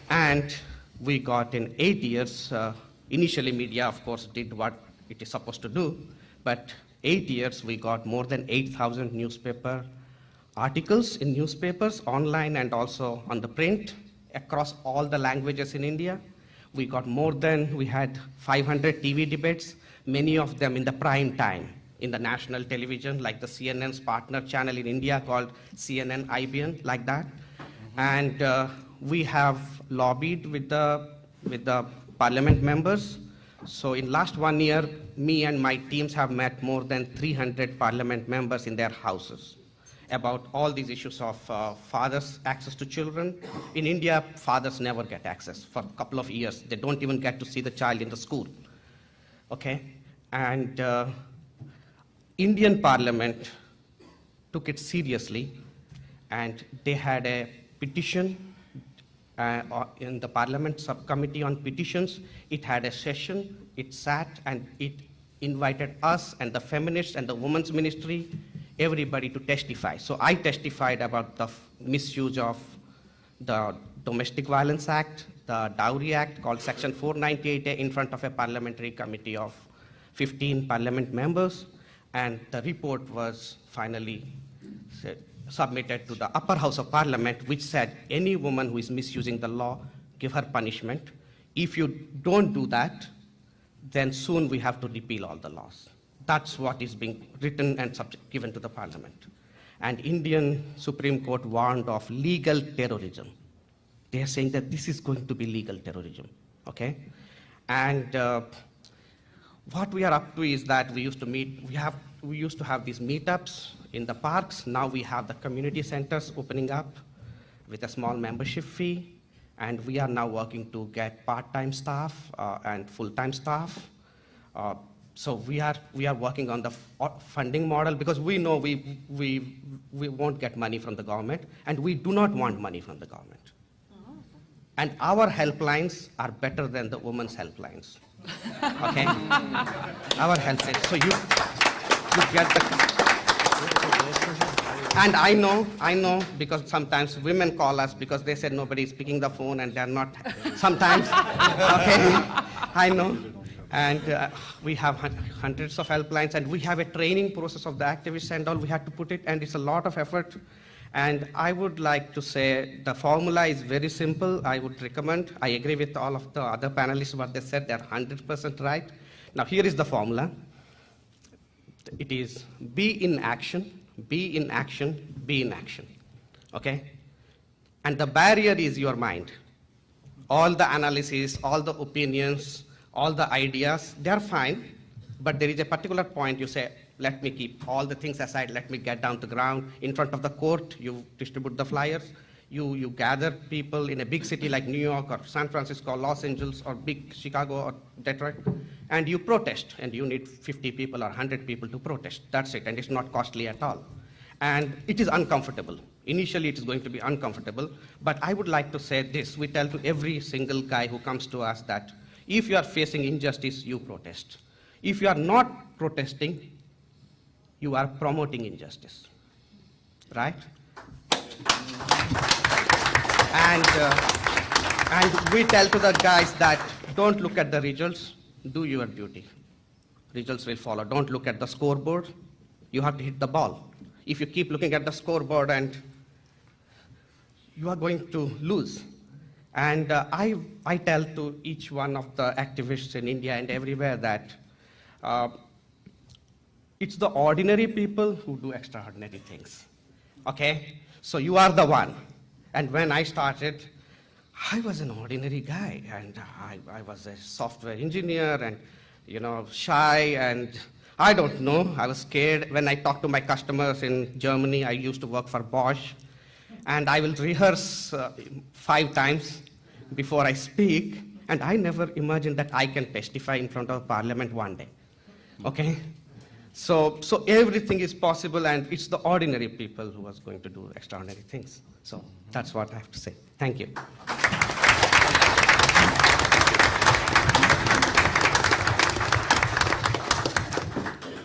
And we got in 8 years, initially media, of course, did what it is supposed to do, but 8 years we got more than 8,000 newspaper articles in newspapers, online and also on the print, across all the languages in India. We had 500 TV debates, many of them in the prime time, in the national television, like the CNN's partner channel in India called CNN IBN, like that. And we have lobbied with the parliament members. So in last 1 year, me and my teams have met more than 300 parliament members in their houses about all these issues of fathers' access to children. In India, fathers never get access for a couple of years. They don't even get to see the child in the school, okay? And Indian Parliament took it seriously, and they had a petition in the Parliament Subcommittee on Petitions. It had a session, it sat, and it invited us and the feminists and the Women's Ministry, everybody to testify. So I testified about the misuse of the Domestic Violence Act, the Dowry Act, called Section 498A, in front of a parliamentary committee of 15 parliament members, and the report was finally submitted to the upper house of parliament, which said any woman who is misusing the law, give her punishment. If you don't do that, then soon we have to repeal all the laws. That's what is being written and given to the parliament. And Indian Supreme Court warned of legal terrorism. They are saying that this is going to be legal terrorism, okay? And what we are up to is that we used to meet, we have we used to have these meetups in the parks. Now we have the community centers opening up with a small membership fee. And we are now working to get part-time staff and full-time staff. So we are working on the funding model because we know we won't get money from the government, and we do not want money from the government. And our helplines are better than the women's helplines. Okay? Our helplines. So you get the. And I know, because sometimes women call us because they said nobody is picking the phone and they're not. Sometimes, okay? I know. And we have hundreds of helplines, and we have a training process of the activists and all. We have to put it, and it's a lot of effort. And I would like to say the formula is very simple. I would recommend, I agree with all of the other panelists, what they said, they're 100% right. Now here is the formula. It is be in action, be in action, be in action, okay? And the barrier is your mind. All the analysis, all the opinions, all the ideas, they're fine, but there is a particular point you say, let me keep all the things aside, let me get down to the ground. In front of the court, you distribute the flyers, you gather people in a big city like New York or San Francisco or Los Angeles or big Chicago or Detroit, and you protest, and you need 50 people or 100 people to protest. That's it, and it's not costly at all. And it is uncomfortable. Initially, it is going to be uncomfortable, but I would like to say this. We tell to every single guy who comes to us that if you are facing injustice, you protest. If you are not protesting, you are promoting injustice, right? And we tell to the guys that don't look at the results, do your duty. Results will follow. Don't look at the scoreboard. You have to hit the ball. If you keep looking at the scoreboard, and you are going to lose. And I tell to each one of the activists in India and everywhere that it's the ordinary people who do extraordinary things, okay? So you are the one. And when I started, I was an ordinary guy, and I was a software engineer and, shy, and I don't know, I was scared. When I talked to my customers in Germany, I used to work for Bosch, and I will rehearse 5 times before I speak, and I never imagined that I can testify in front of parliament one day, okay? So everything is possible, and it's the ordinary people who are going to do extraordinary things. So that's what I have to say. Thank you.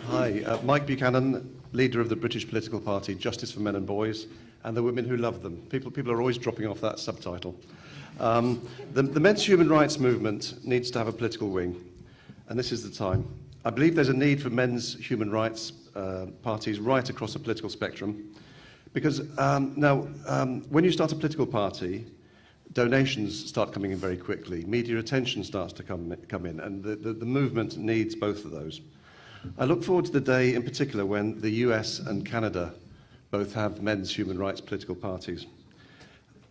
Hi, Mike Buchanan, leader of the British political party Justice for Men and Boys, and the women who love them. People are always dropping off that subtitle. The men's human rights movement needs to have a political wing, and this is the time. I believe there's a need for men's human rights parties right across the political spectrum, because when you start a political party, donations start coming in very quickly, media attention starts to come in, and the movement needs both of those. I look forward to the day in particular when the US and Canada both have men's human rights political parties.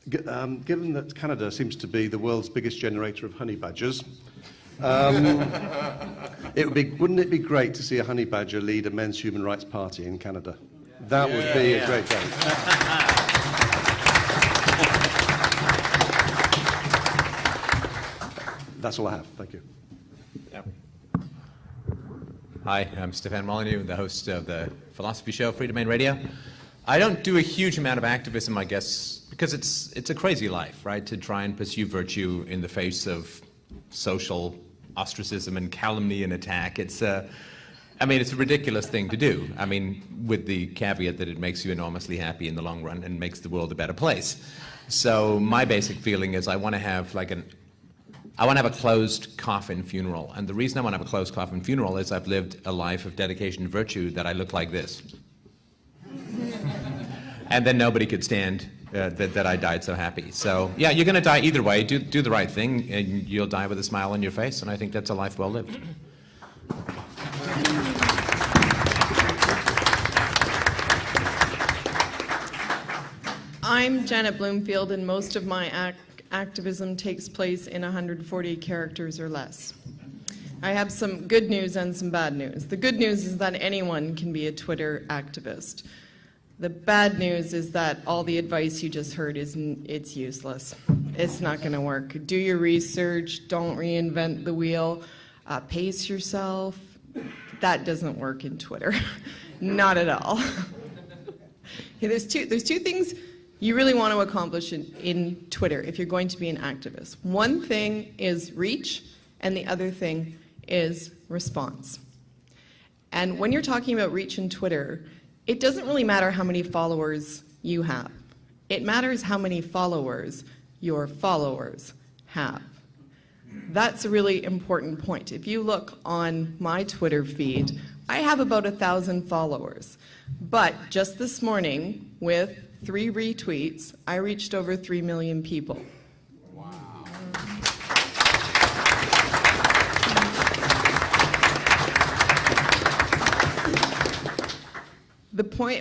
Given that Canada seems to be the world's biggest generator of honey badgers, wouldn't it be great to see a honey badger lead a men's human rights party in Canada? That would be a great day. That's all I have. Thank you. Hi, I'm Stefan Molyneux, the host of the philosophy show, Free Domain Radio. I don't do a huge amount of activism, I guess, because it's a crazy life, right? To try and pursue virtue in the face of social ostracism and calumny and attack. It's a ridiculous thing to do. I mean, with the caveat that it makes you enormously happy in the long run and makes the world a better place. So my basic feeling is I want to have a closed coffin funeral. And the reason I want to have a closed coffin funeral is I've lived a life of dedication to virtue that I look like this. And then nobody could stand that I died so happy. So yeah, you're going to die either way. Do the right thing, and you'll die with a smile on your face, and I think that's a life well lived. I'm Janet Bloomfield, and most of my activism takes place in 140 characters or less. I have some good news and some bad news. The good news is that anyone can be a Twitter activist. The bad news is that all the advice you just heard it's useless. It's not going to work. Do your research. Don't reinvent the wheel. Pace yourself. That doesn't work in Twitter. Not at all. There's two things you really want to accomplish in Twitter if you're going to be an activist. One thing is reach, and the other thing is response. And when you're talking about reach in Twitter, it doesn't really matter how many followers you have. It matters how many followers your followers have. That's a really important point. If you look on my Twitter feed, I have about 1,000 followers. But just this morning, with 3 retweets, I reached over 3 million people. Wow.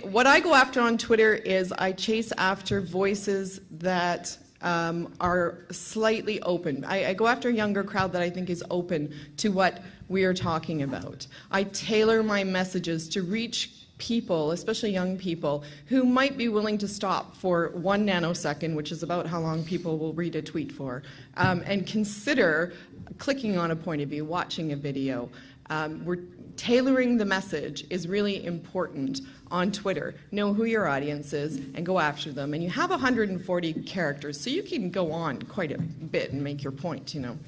What I go after on Twitter is I chase after voices that are slightly open. I go after a younger crowd that I think is open to what we are talking about. I tailor my messages to reach people, especially young people, who might be willing to stop for 1 nanosecond, which is about how long people will read a tweet for, and consider clicking on a point of view, watching a video. Tailoring the message is really important on Twitter. Know who your audience is and go after them. And you have 140 characters, so you can go on quite a bit and make your point, you know.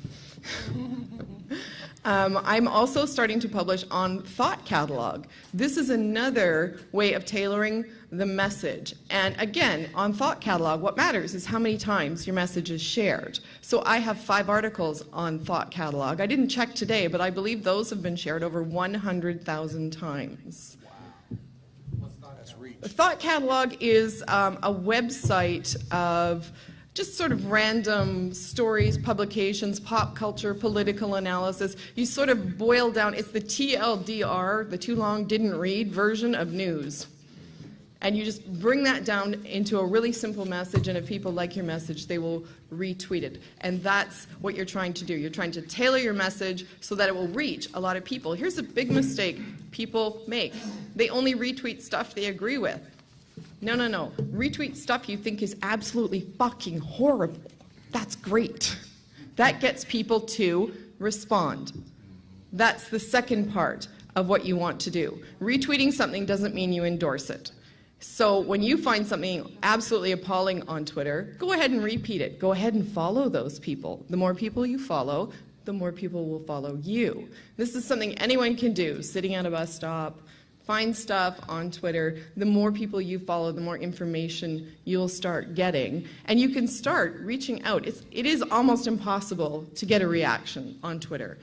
I'm also starting to publish on Thought Catalog. This is another way of tailoring the message. And again, on Thought Catalog, what matters is how many times your message is shared. So I have 5 articles on Thought Catalog. I didn't check today, but I believe those have been shared over 100,000 times. Thought Catalog is a website of just sort of random stories, publications, pop culture, political analysis. You sort of boil down, it's the TLDR, the too long didn't read version of news. And you just bring that down into a really simple message, and if people like your message, they will retweet it. And that's what you're trying to do. You're trying to tailor your message so that it will reach a lot of people. Here's a big mistake people make. They only retweet stuff they agree with. No, no, no. Retweet stuff you think is absolutely fucking horrible. That's great. That gets people to respond. That's the second part of what you want to do. Retweeting something doesn't mean you endorse it. So when you find something absolutely appalling on Twitter, go ahead and repeat it. Go ahead and follow those people. The more people you follow, the more people will follow you. This is something anyone can do, sitting at a bus stop. Find stuff on Twitter. The more people you follow, the more information you'll start getting. And you can start reaching out. It is almost impossible to get a reaction on Twitter.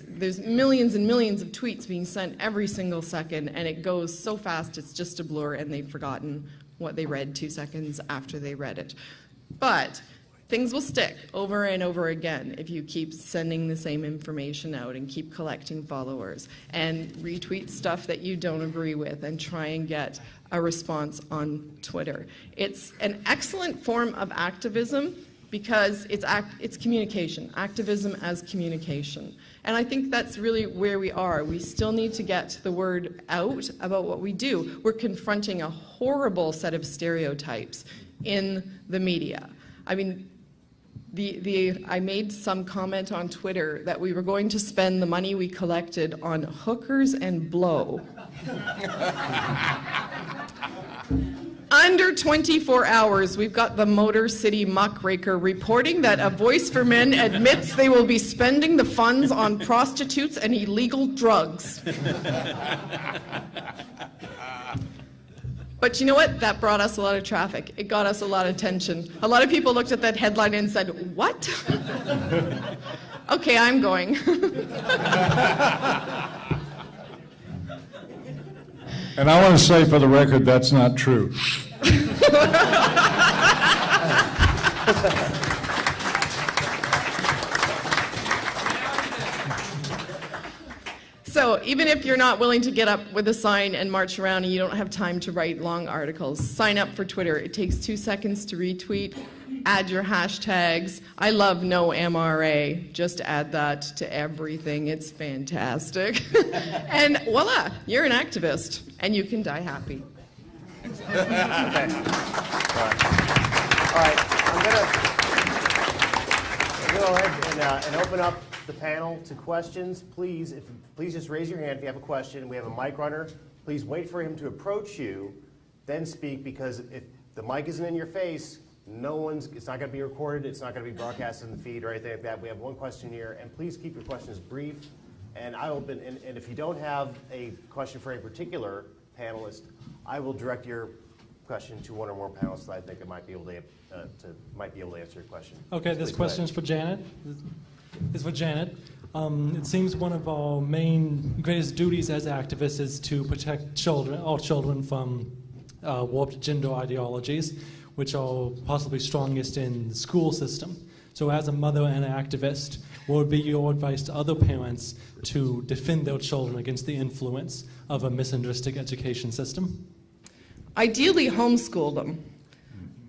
There's millions and millions of tweets being sent every single second, and it goes so fast it's just a blur, and they've forgotten what they read 2 seconds after they read it. But things will stick over and over again if you keep sending the same information out and keep collecting followers and retweet stuff that you don't agree with and try and get a response on Twitter. It's an excellent form of activism because it's communication, activism as communication. And I think that's really where we are. We still need to get the word out about what we do. We're confronting a horrible set of stereotypes in the media. I mean, I made some comment on Twitter that we were going to spend the money we collected on hookers and blow. Under 24 hours, we've got the Motor City Muckraker reporting that A Voice for Men admits they will be spending the funds on prostitutes and illegal drugs. But you know what? That brought us a lot of traffic. It got us a lot of attention. A lot of people looked at that headline and said, "What?" Okay, I'm going. And I want to say for the record, that's not true. So even if you're not willing to get up with a sign and march around and you don't have time to write long articles, sign up for Twitter. It takes 2 seconds to retweet. add your hashtags. I love no MRA. Just add that to everything. It's fantastic. And voila, you're an activist, and you can die happy. Okay. All right. I'm going to go ahead and open up the panel to questions. Please just raise your hand if you have a question. We have a mic runner. Please wait for him to approach you, then speak, because if the mic isn't in your face, it's not going to be recorded, it's not going to be broadcast in the feed or anything like that. We have one question here, and please keep your questions brief. And and if you don't have a question for a particular panelist, I will direct your question to one or more panelists that I think that might be able to answer your question. Okay, this question is for Janet. It's for Janet. It seems one of our greatest duties as activists is to protect all children from warped gender ideologies, which are possibly strongest in the school system. So as a mother and an activist, what would be your advice to other parents to defend their children against the influence of a misogynistic education system? Ideally, homeschool them.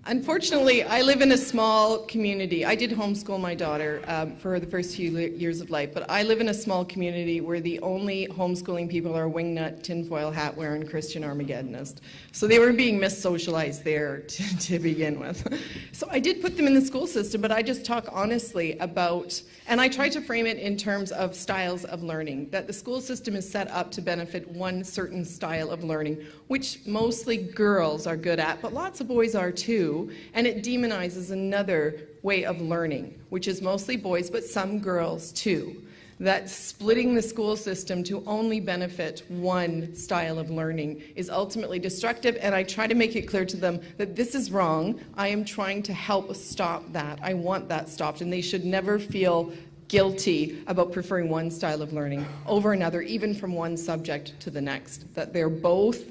Unfortunately, I live in a small community. I did homeschool my daughter for the first few years of life, but I live in a small community where the only homeschooling people are wingnut, tinfoil hat wearing Christian Armageddonists. So they were being mis-socialized there to begin with. So I did put them in the school system, but I just talk honestly about, and I try to frame it in terms of styles of learning, that the school system is set up to benefit one certain style of learning, which mostly girls are good at, but lots of boys are too. And it demonizes another way of learning, which is mostly boys, but some girls too. That splitting the school system to only benefit one style of learning is ultimately destructive, and I try to make it clear to them that this is wrong. I am trying to help stop that. I want that stopped, and they should never feel guilty about preferring one style of learning over another, even from one subject to the next. That they're both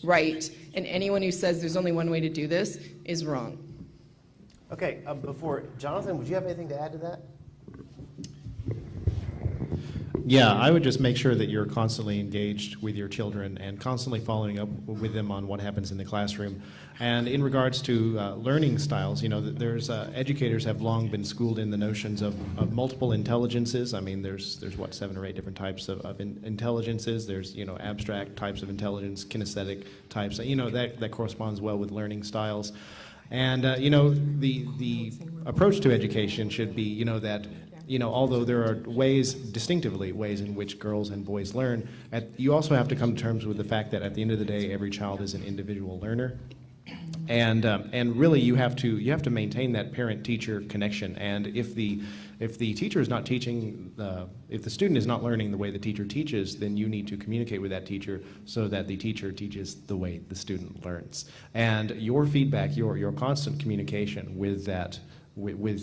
right, and anyone who says there's only one way to do this is wrong. Okay, Jonathan, would you have anything to add to that? Yeah, I would just make sure that you're constantly engaged with your children and constantly following up with them on what happens in the classroom. And in regards to learning styles, there's educators have long been schooled in the notions of multiple intelligences. I mean, there's what, 7 or 8 different types of intelligences. There's abstract types of intelligence, kinesthetic types. That corresponds well with learning styles. And the approach to education should be that. Although there are distinctively ways in which girls and boys learn, you also have to come to terms with the fact that at the end of the day, every child is an individual learner. And really, you have to maintain that parent-teacher connection. And if the teacher is not teaching, if the student is not learning the way the teacher teaches, then you need to communicate with that teacher so that the teacher teaches the way the student learns. And your feedback, your constant communication with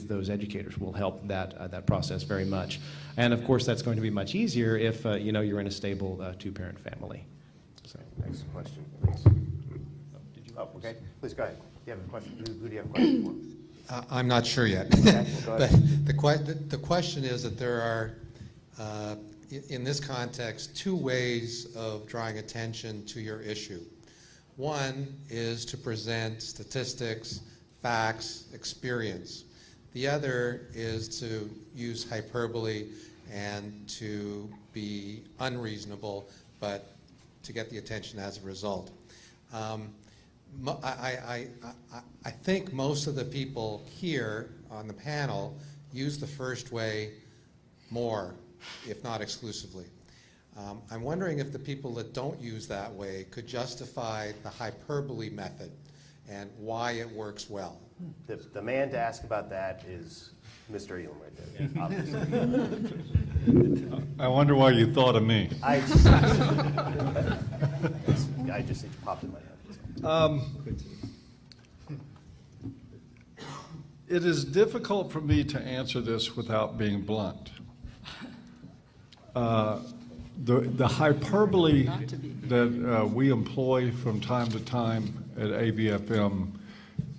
those educators will help that process very much. And of course, that's going to be much easier if you're in a stable 2-parent family. So, next question, please. Okay, please go ahead. Do you have a question? Who do you have a question for? I'm not sure yet. Okay, well, go ahead. The question is that there are, in this context, 2 ways of drawing attention to your issue. One is to present statistics, facts, experience. The other is to use hyperbole and to be unreasonable, but to get the attention as a result. I think most of the people here on the panel use the first way more, if not exclusively. I'm wondering if the people that don't use that way could justify the hyperbole method and why it works well. The man to ask about that is Mr. Elam right there, obviously. I wonder why you thought of me. I just it popped in my head. It is difficult for me to answer this without being blunt. The hyperbole that we employ from time to time at AVFM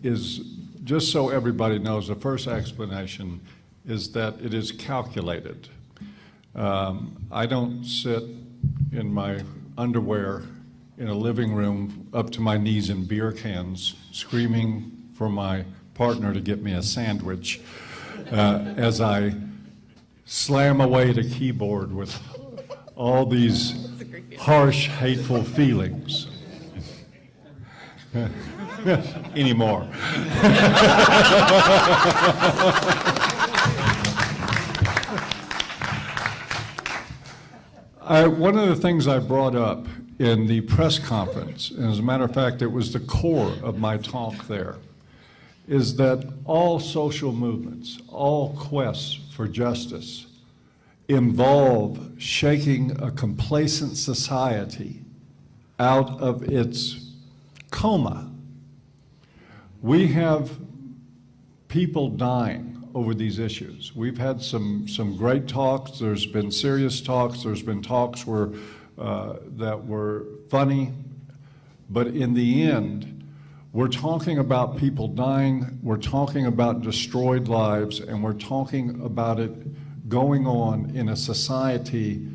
is, just so everybody knows, the first explanation is that it is calculated. I don't sit in my underwear in a living room up to my knees in beer cans screaming for my partner to get me a sandwich as I slam away the keyboard with all these harsh, hateful feelings. Anymore. One of the things I brought up in the press conference, and as a matter of fact, it was the core of my talk there, is that all social movements, all quests for justice, involve shaking a complacent society out of its coma. We have people dying over these issues. We've had some great talks. There's been serious talks. There's been talks that were funny. But in the end, we're talking about people dying. We're talking about destroyed lives. And we're talking about it going on in a society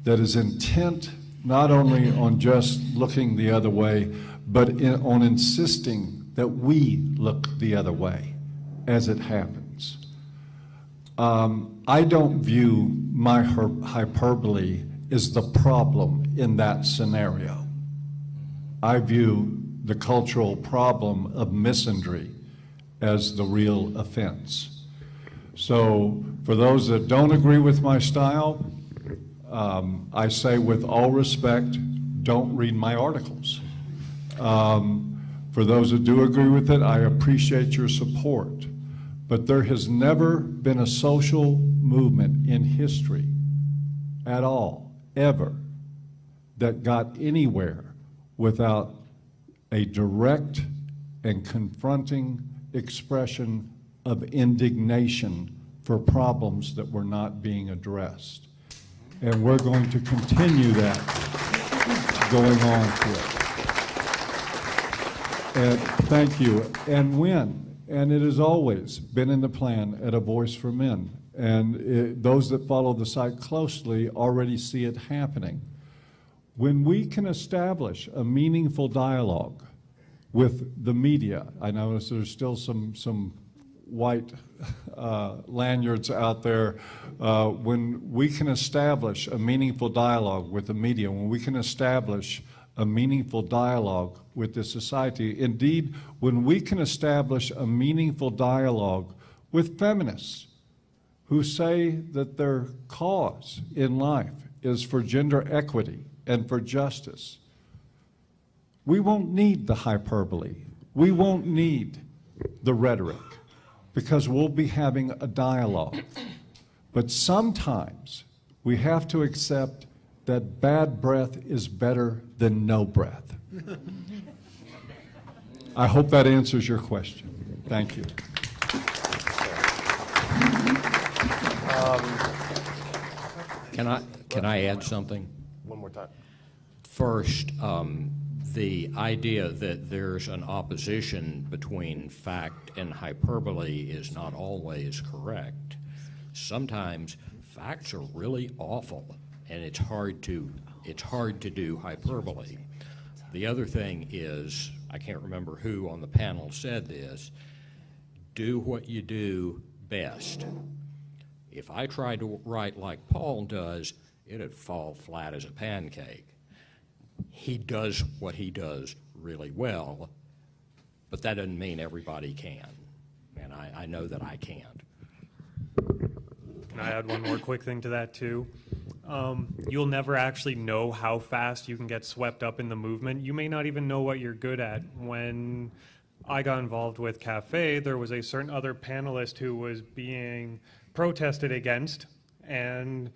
that is intent not only on just looking the other way, but on insisting that we look the other way as it happens. I don't view my hyperbole as the problem in that scenario. I view the cultural problem of misandry as the real offense. So for those that don't agree with my style, I say with all respect, don't read my articles. For those that do agree with it, I appreciate your support. But there has never been a social movement in history at all, ever, that got anywhere without a direct and confronting expression of indignation for problems that were not being addressed. And we're going to continue that going on for it. And thank you. And when? And it has always been in the plan at A Voice for Men. And those that follow the site closely already see it happening. When we can establish a meaningful dialogue with the media, I notice there's still some white lanyards out there. When we can establish a meaningful dialogue with the media, when we can establish a meaningful dialogue with the society, indeed, when we can establish a meaningful dialogue with feminists who say that their cause in life is for gender equity and for justice, we won't need the hyperbole. We won't need the rhetoric, because we'll be having a dialogue. But sometimes we have to accept that bad breath is better than no breath. I hope that answers your question. Thank you. Can I add something? One more time. First, the idea that there's an opposition between fact and hyperbole is not always correct. Sometimes facts are really awful, and it's hard to do hyperbole. The other thing is, I can't remember who on the panel said this, do what you do best. If I tried to write like Paul does, it'd fall flat as a pancake. He does what he does really well, but that doesn't mean everybody can. And I know that I can't. Can I add one more quick thing to that, too? You'll never actually know how fast you can get swept up in the movement. You may not even know what you're good at. When I got involved with Cafe, there was a certain other panelist who was being protested against, and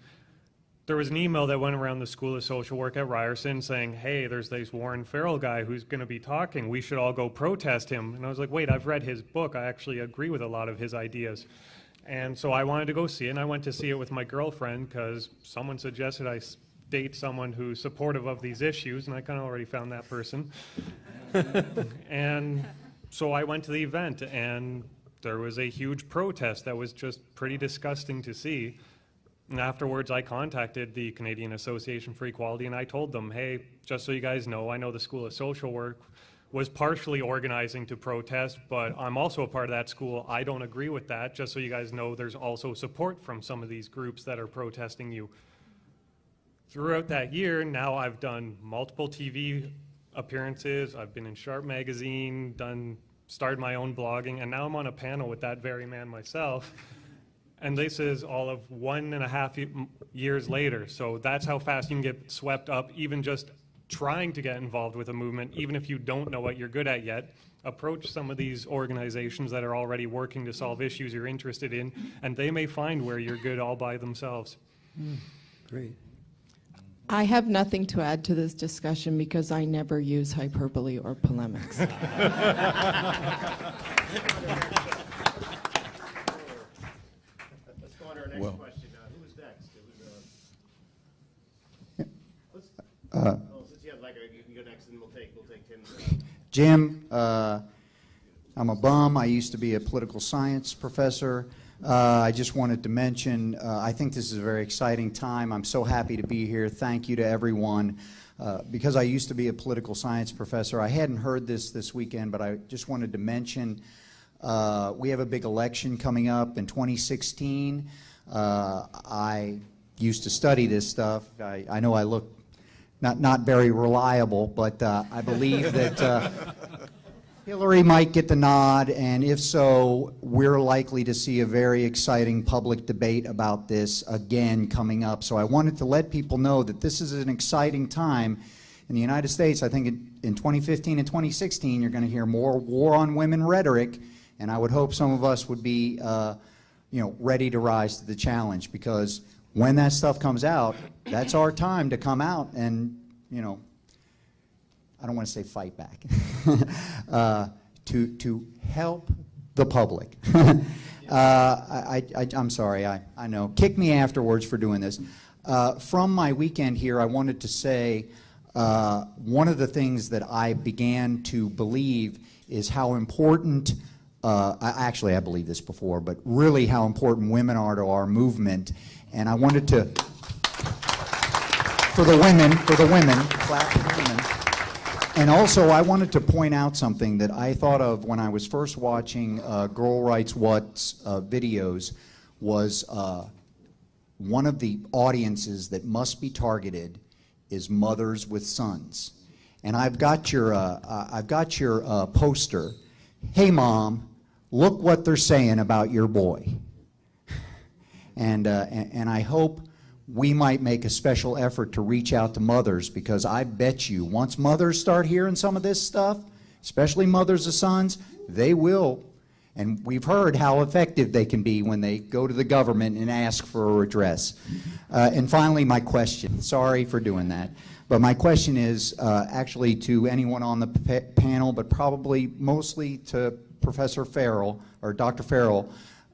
there was an email that went around the School of Social Work at Ryerson saying, hey, there's this Warren Farrell guy who's going to be talking. We should all go protest him. And I was like, wait, I've read his book. I actually agree with a lot of his ideas. And so I wanted to go see it, and I went to see it with my girlfriend because someone suggested I date someone who's supportive of these issues, and I kind of already found that person. And so I went to the event, and there was a huge protest that was just pretty disgusting to see. And afterwards, I contacted the Canadian Association for Equality, and I told them, hey, just so you guys know, I know the School of Social Work was partially organizing to protest, but I'm also a part of that school. I don't agree with that. Just so you guys know, there's also support from some of these groups that are protesting you. Throughout that year, now I've done multiple TV appearances. I've been in Sharp Magazine, started my own blogging, and now I'm on a panel with that very man myself. And this is all of 1.5 years later. So that's how fast you can get swept up, even just trying to get involved with a movement, even if you don't know what you're good at yet. Approach some of these organizations that are already working to solve issues you're interested in, and they may find where you're good all by themselves. Great. I have nothing to add to this discussion because I never use hyperbole or polemics. Let's go on to our next question. Who was next? It was, since you have you can go next, and we'll take Tim. Jim, I'm a bum. I used to be a political science professor. I just wanted to mention, I think this is a very exciting time. I'm so happy to be here. Thank you to everyone. Because I used to be a political science professor, I hadn't heard this weekend, but I just wanted to mention we have a big election coming up in 2016. I used to study this stuff. I know I look not very reliable, but I believe that Hillary might get the nod, and if so, we're likely to see a very exciting public debate about this again coming up. So I wanted to let people know that this is an exciting time in the United States. I think in 2015 and 2016, you're going to hear more war on women rhetoric, and I would hope some of us would be ready to rise to the challenge, because when that stuff comes out, that's our time to come out and, I don't want to say fight back, to help the public. I'm sorry, I know. Kick me afterwards for doing this. From my weekend here, I wanted to say one of the things that I began to believe is how important, actually I believed this before, but really how important women are to our movement. And I wanted to, for the women, clap for the women. And also, I wanted to point out something that I thought of when I was first watching Girl Writes What's videos, was one of the audiences that must be targeted is mothers with sons. And I've got your poster. Hey, Mom, look what they're saying about your boy. And I hope we might make a special effort to reach out to mothers, because I bet you once mothers start hearing some of this stuff, especially mothers of sons, they will. And we've heard how effective they can be when they go to the government and ask for a redress. And finally, my question. Sorry for doing that. But my question is actually to anyone on the panel, but probably mostly to Professor Farrell, or Dr. Farrell,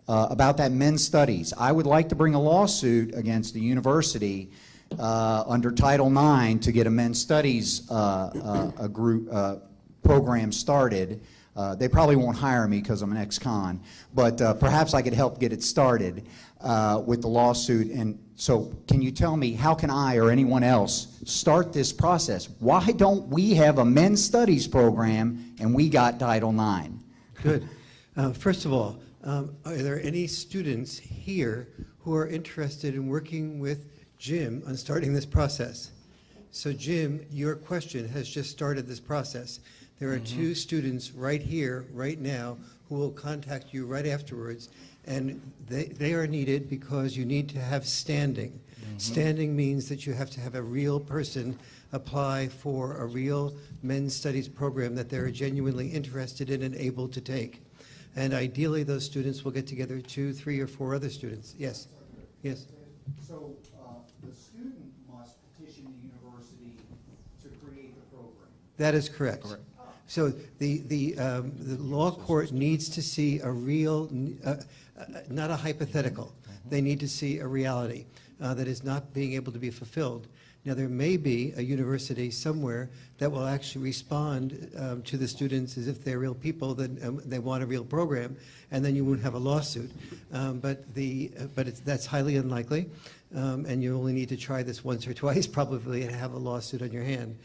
about that men's studies. I would like to bring a lawsuit against the university under Title IX to get a men's studies program started. They probably won't hire me because I'm an ex-con, but perhaps I could help get it started with the lawsuit. And so can you tell me, how can I or anyone else start this process? Why don't we have a men's studies program and we got Title IX? Good. First of all, are there any students here who are interested in working with Jim on starting this process? So Jim, your question has just started this process. There are two students right here, right now, who will contact you right afterwards, and they are needed because you need to have standing. Standing means that you have to have a real person apply for a real men's studies program that they're genuinely interested in and able to take. And ideally, those students will get together 2, 3, or 4 other students. Yes. Yes. So the student must petition the university to create the program. That is correct. So the law court needs to see a real, not a hypothetical. They need to see a reality that is not being able to be fulfilled. Now, there may be a university somewhere that will actually respond to the students as if they're real people, then they want a real program, and then you won't have a lawsuit. But that's highly unlikely, and you only need to try this once or twice probably and have a lawsuit on your hand.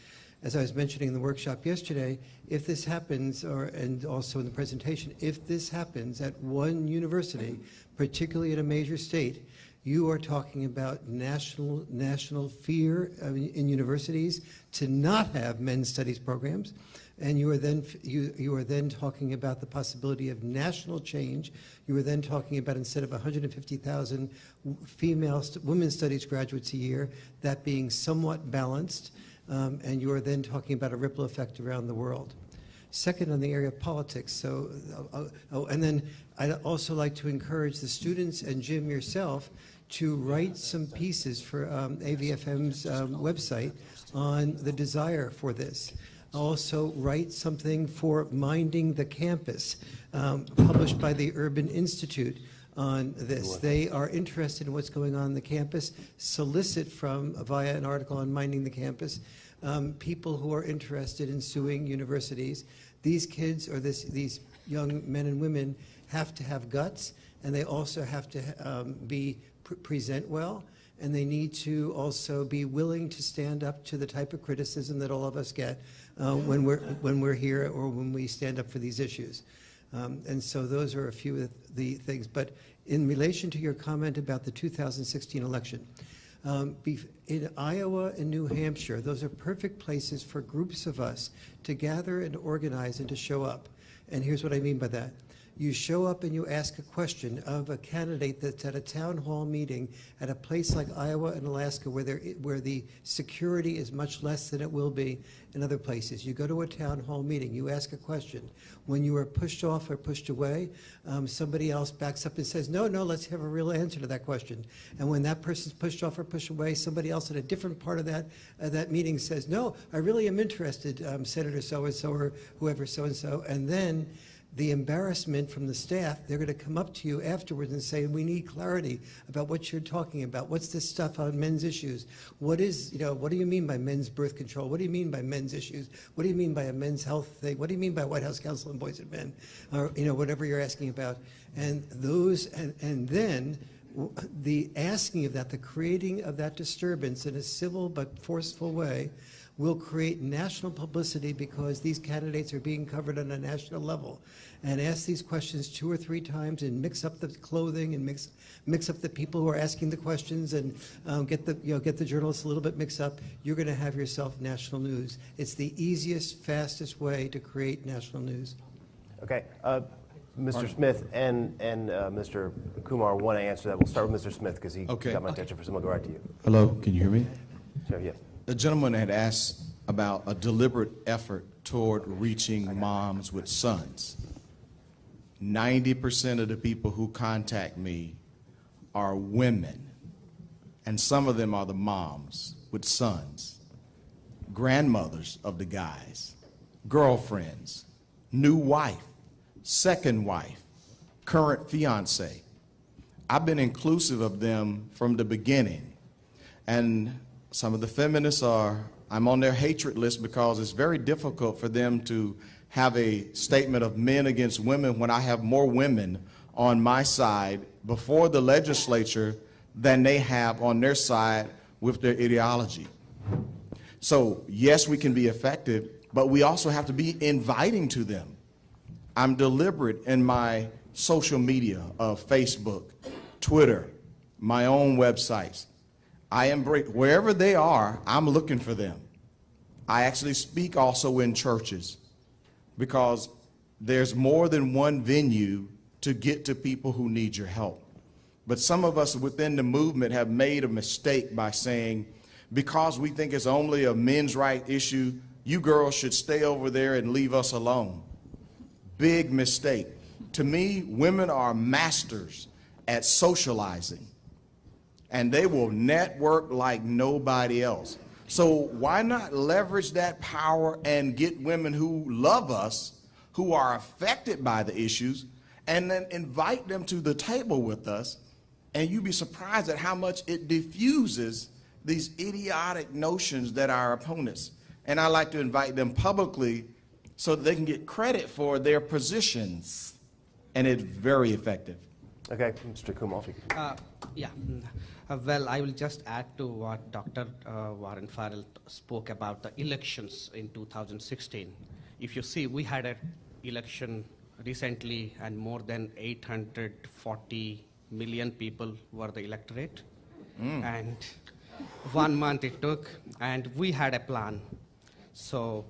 as I was mentioning in the workshop yesterday, if this happens, and also in the presentation, if this happens at one university, particularly in a major state, you are talking about national fear in universities to not have men's studies programs, and you are then talking about the possibility of national change. You are then talking about, instead of 150,000 women's studies graduates a year, that being somewhat balanced, and you are then talking about a ripple effect around the world. Second, on the area of politics. And then I'd also like to encourage the students and Jim yourself to write some pieces for AVFM's website on the desire for this. Also write something for Minding the Campus, published by the Urban Institute on this. They are interested in what's going on the campus. Solicit via an article on Minding the Campus, people who are interested in suing universities. These kids, or these young men and women, have to have guts, and they also have to present well, and they need to also be willing to stand up to the type of criticism that all of us get when we're here or when we stand up for these issues. And so those are a few of the things. But in relation to your comment about the 2016 election, in Iowa and New Hampshire, those are perfect places for groups of us to gather and organize and to show up. And here's what I mean by that. You show up and you ask a question of a candidate that's at a town hall meeting at a place like Iowa and Alaska where the security is much less than it will be in other places. You go to a town hall meeting, you ask a question. When you are pushed off or pushed away, somebody else backs up and says, no, let's have a real answer to that question. And when that person's pushed off or pushed away, somebody else at a different part of that meeting says, no, I really am interested, Senator so-and-so or whoever so-and-so. And then the embarrassment from the staff, they're going to come up to you afterwards and say, we need clarity about what you're talking about. What's this stuff on men's issues? What do you mean by men's birth control? What do you mean by men's issues? What do you mean by a men's health thing? What do you mean by White House Council on Boys and Men? Or, whatever you're asking about. And then the asking of that, the creating of that disturbance in a civil but forceful way will create national publicity because these candidates are being covered on a national level. And ask these questions 2 or 3 times and mix up the clothing and mix up the people who are asking the questions and get the journalists a little bit mixed up. You're going to have yourself national news. It's the easiest, fastest way to create national news. Okay. Mr. Smith and Mr. Kumar want to answer that. We'll start with Mr. Smith because he got my attention first. We'll go right to you. Hello, can you hear me? Sure, yes. The gentleman had asked about a deliberate effort toward reaching moms with sons. 90% of the people who contact me are women, and some of them are the moms with sons, grandmothers of the guys, girlfriends, new wife, second wife, current fiance. I've been inclusive of them from the beginning, and some of the feminists I'm on their hatred list because it's very difficult for them to have a statement of men against women when I have more women on my side before the legislature than they have on their side with their ideology. So yes, we can be effective, but we also have to be inviting to them. I'm deliberate in my social media of Facebook, Twitter, my own websites. I embrace, wherever they are, I'm looking for them. I actually speak also in churches because there's more than one venue to get to people who need your help. But some of us within the movement have made a mistake by saying, because we think it's only a men's right issue, you girls should stay over there and leave us alone. Big mistake. To me, women are masters at socializing, and they will network like nobody else. So why not leverage that power and get women who love us, who are affected by the issues, and then invite them to the table with us, and you'd be surprised at how much it diffuses these idiotic notions that our opponents. And I like to invite them publicly so that they can get credit for their positions, and it's very effective. Okay, Mr. Kumar. Yeah. Well, I will just add to what Dr. Warren Farrell spoke about the elections in 2016. If you see, we had an election recently, and more than 840 million people were the electorate. And 1 month it took, and we had a plan. So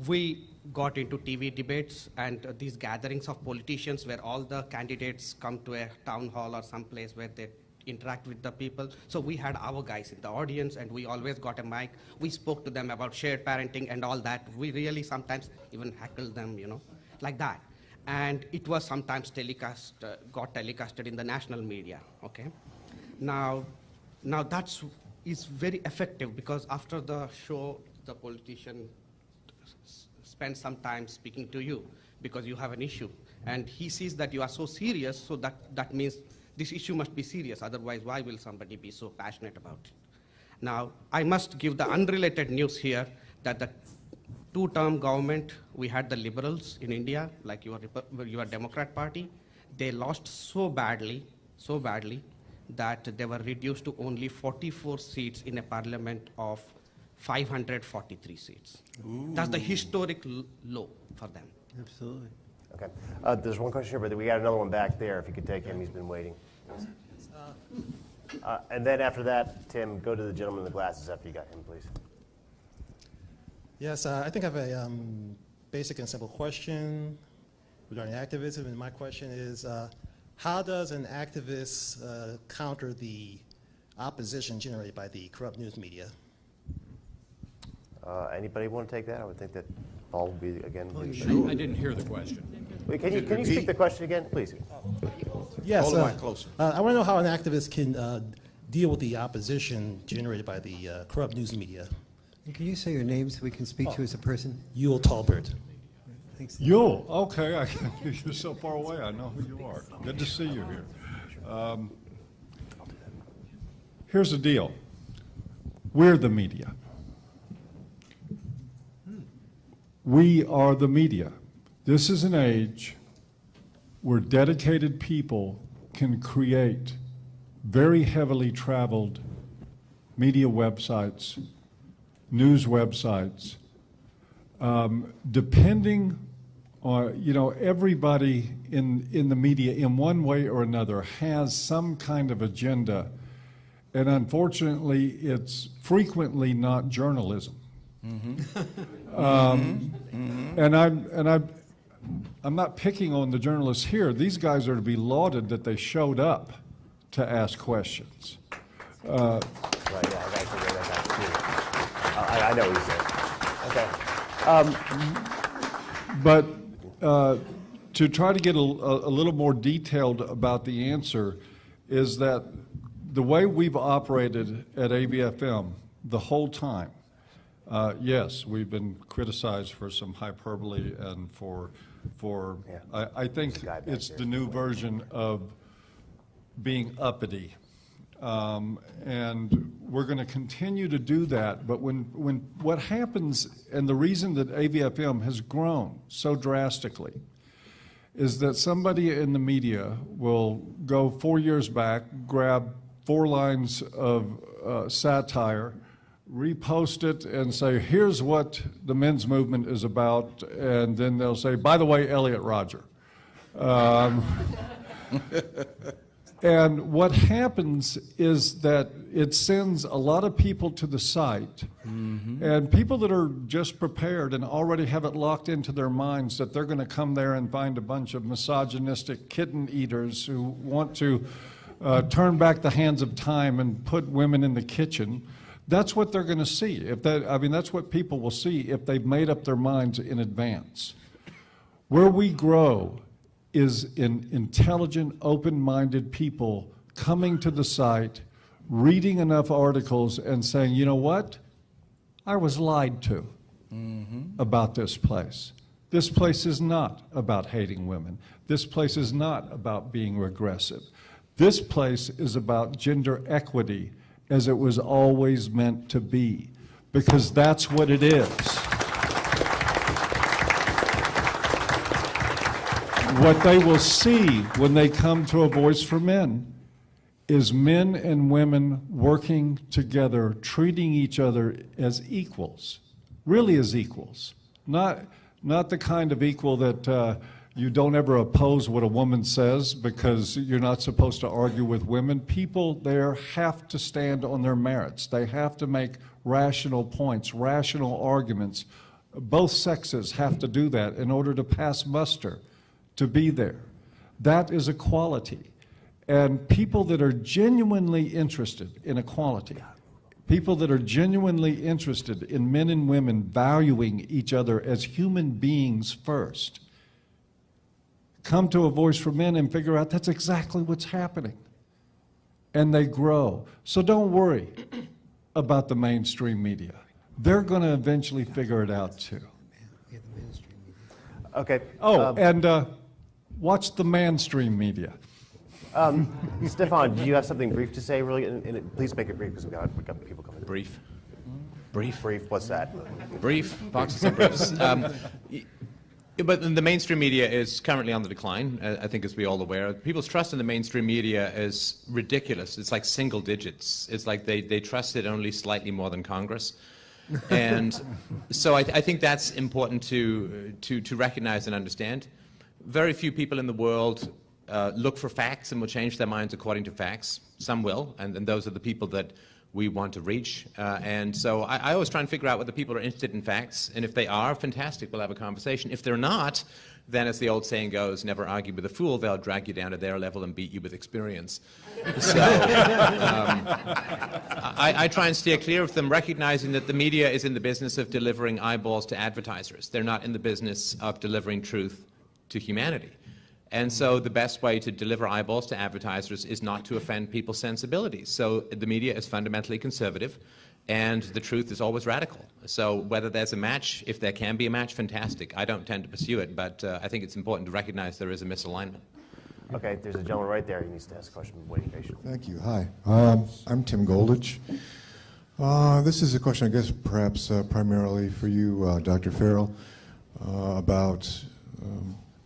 we got into TV debates and these gatherings of politicians where all the candidates come to a town hall or some place where they interact with the people. So we had our guys in the audience, and we always got a mic. We spoke to them about shared parenting and all that. We really sometimes even heckled them, like that. And it was sometimes got telecasted in the national media, okay? Now is very effective, because after the show, the politician spend some time speaking to you because you have an issue, and he sees that you are so serious, so that means this issue must be serious, otherwise why will somebody be so passionate about it? Now, I must give the unrelated news here that the two-term government, we had the liberals in India, like your Democrat Party, they lost so badly that they were reduced to only 44 seats in a parliament of 543 seats. Ooh. That's the historic low for them. Absolutely. Okay. There's one question here, but we got another one back there. If you could take him, he's been waiting. And then after that, Tim, go to the gentleman in the glasses after you got him, please. Yes, I think I have a basic and simple question regarding activism, and my question is, how does an activist counter the opposition generated by the corrupt news media? Anybody want to take that? I would think that Paul would be, again. I didn't hear the question. Wait, can you speak the question again, please? Yes. Hold the mic closer. I want to know how an activist can deal with the opposition generated by the corrupt news media. And can you say your name so we can speak to you as a person? Yule Talbert. Thanks. Yule, okay, you're so far away, I know who you are. Good to see you here. Here's the deal. We're the media. We are the media. This is an age where dedicated people can create very heavily traveled media websites, news websites, depending on, everybody in the media in one way or another has some kind of agenda, and unfortunately it's frequently not journalism. And I'm not picking on the journalists here. These guys are to be lauded that they showed up to ask questions. Right, yeah, I got to figure that out too. I know what he's saying. Okay. But to try to get a little more detailed about the answer is that the way we've operated at AVFM the whole time, yes, we've been criticized for some hyperbole and I think it's the new version of being uppity. And we're going to continue to do that, but when what happens, and the reason that AVFM has grown so drastically, is that somebody in the media will go 4 years back, grab 4 lines of satire, repost it and say, here's what the men's movement is about, and then they'll say, by the way, Elliot Rodger. And what happens is that it sends a lot of people to the site, and people that are just prepared and already have it locked into their minds that they're going to come there and find a bunch of misogynistic kitten eaters who want to turn back the hands of time and put women in the kitchen. That's what they're going to see. That's what people will see if they've made up their minds in advance. Where we grow is in intelligent, open-minded people coming to the site, reading enough articles and saying, you know what? I was lied to about this place. This place is not about hating women. This place is not about being regressive. This place is about gender equity as it was always meant to be, because that's what it is. what they will see when they come to a Voice for Men is men and women working together, treating each other as equals, really as equals. Not the kind of equal that you don't ever oppose what a woman says because you're not supposed to argue with women. People there have to stand on their merits. They have to make rational points, rational arguments. Both sexes have to do that in order to pass muster, to be there. That is equality. And people that are genuinely interested in equality, people that are genuinely interested in men and women valuing each other as human beings first, come to a Voice for Men and figure out that's exactly what's happening. And they grow. So don't worry about the mainstream media. They're going to eventually figure it out too. Okay. And watch the mainstream media. Stefan, do you have something brief to say? Really, and please make it brief because we got people coming. Brief. Brief. What's that? Brief. Boxes and briefs. But the mainstream media is currently on the decline, I think, as we're all aware. People's trust in the mainstream media is ridiculous. It's like single digits. It's like they trust it only slightly more than Congress. And so I think that's important to recognize and understand. Very few people in the world look for facts and will change their minds according to facts. Some will, and those are the people that we want to reach. And so I always try and figure out whether people are interested in facts, and if they are, fantastic, we'll have a conversation. If they're not, then as the old saying goes, never argue with a fool, they'll drag you down to their level and beat you with experience. So I try and steer clear of them, recognizing that the media is in the business of delivering eyeballs to advertisers. They're not in the business of delivering truth to humanity. And so the best way to deliver eyeballs to advertisers is not to offend people's sensibilities. So the media is fundamentally conservative, and the truth is always radical. So whether there's a match, if there can be a match, fantastic. I don't tend to pursue it, but I think it's important to recognize there is a misalignment. Okay, there's a gentleman right there. He needs to ask a question. Waiting patiently. Thank you. Hi. I'm Tim Goldich. This is a question, I guess, perhaps primarily for you, Dr. Farrell, about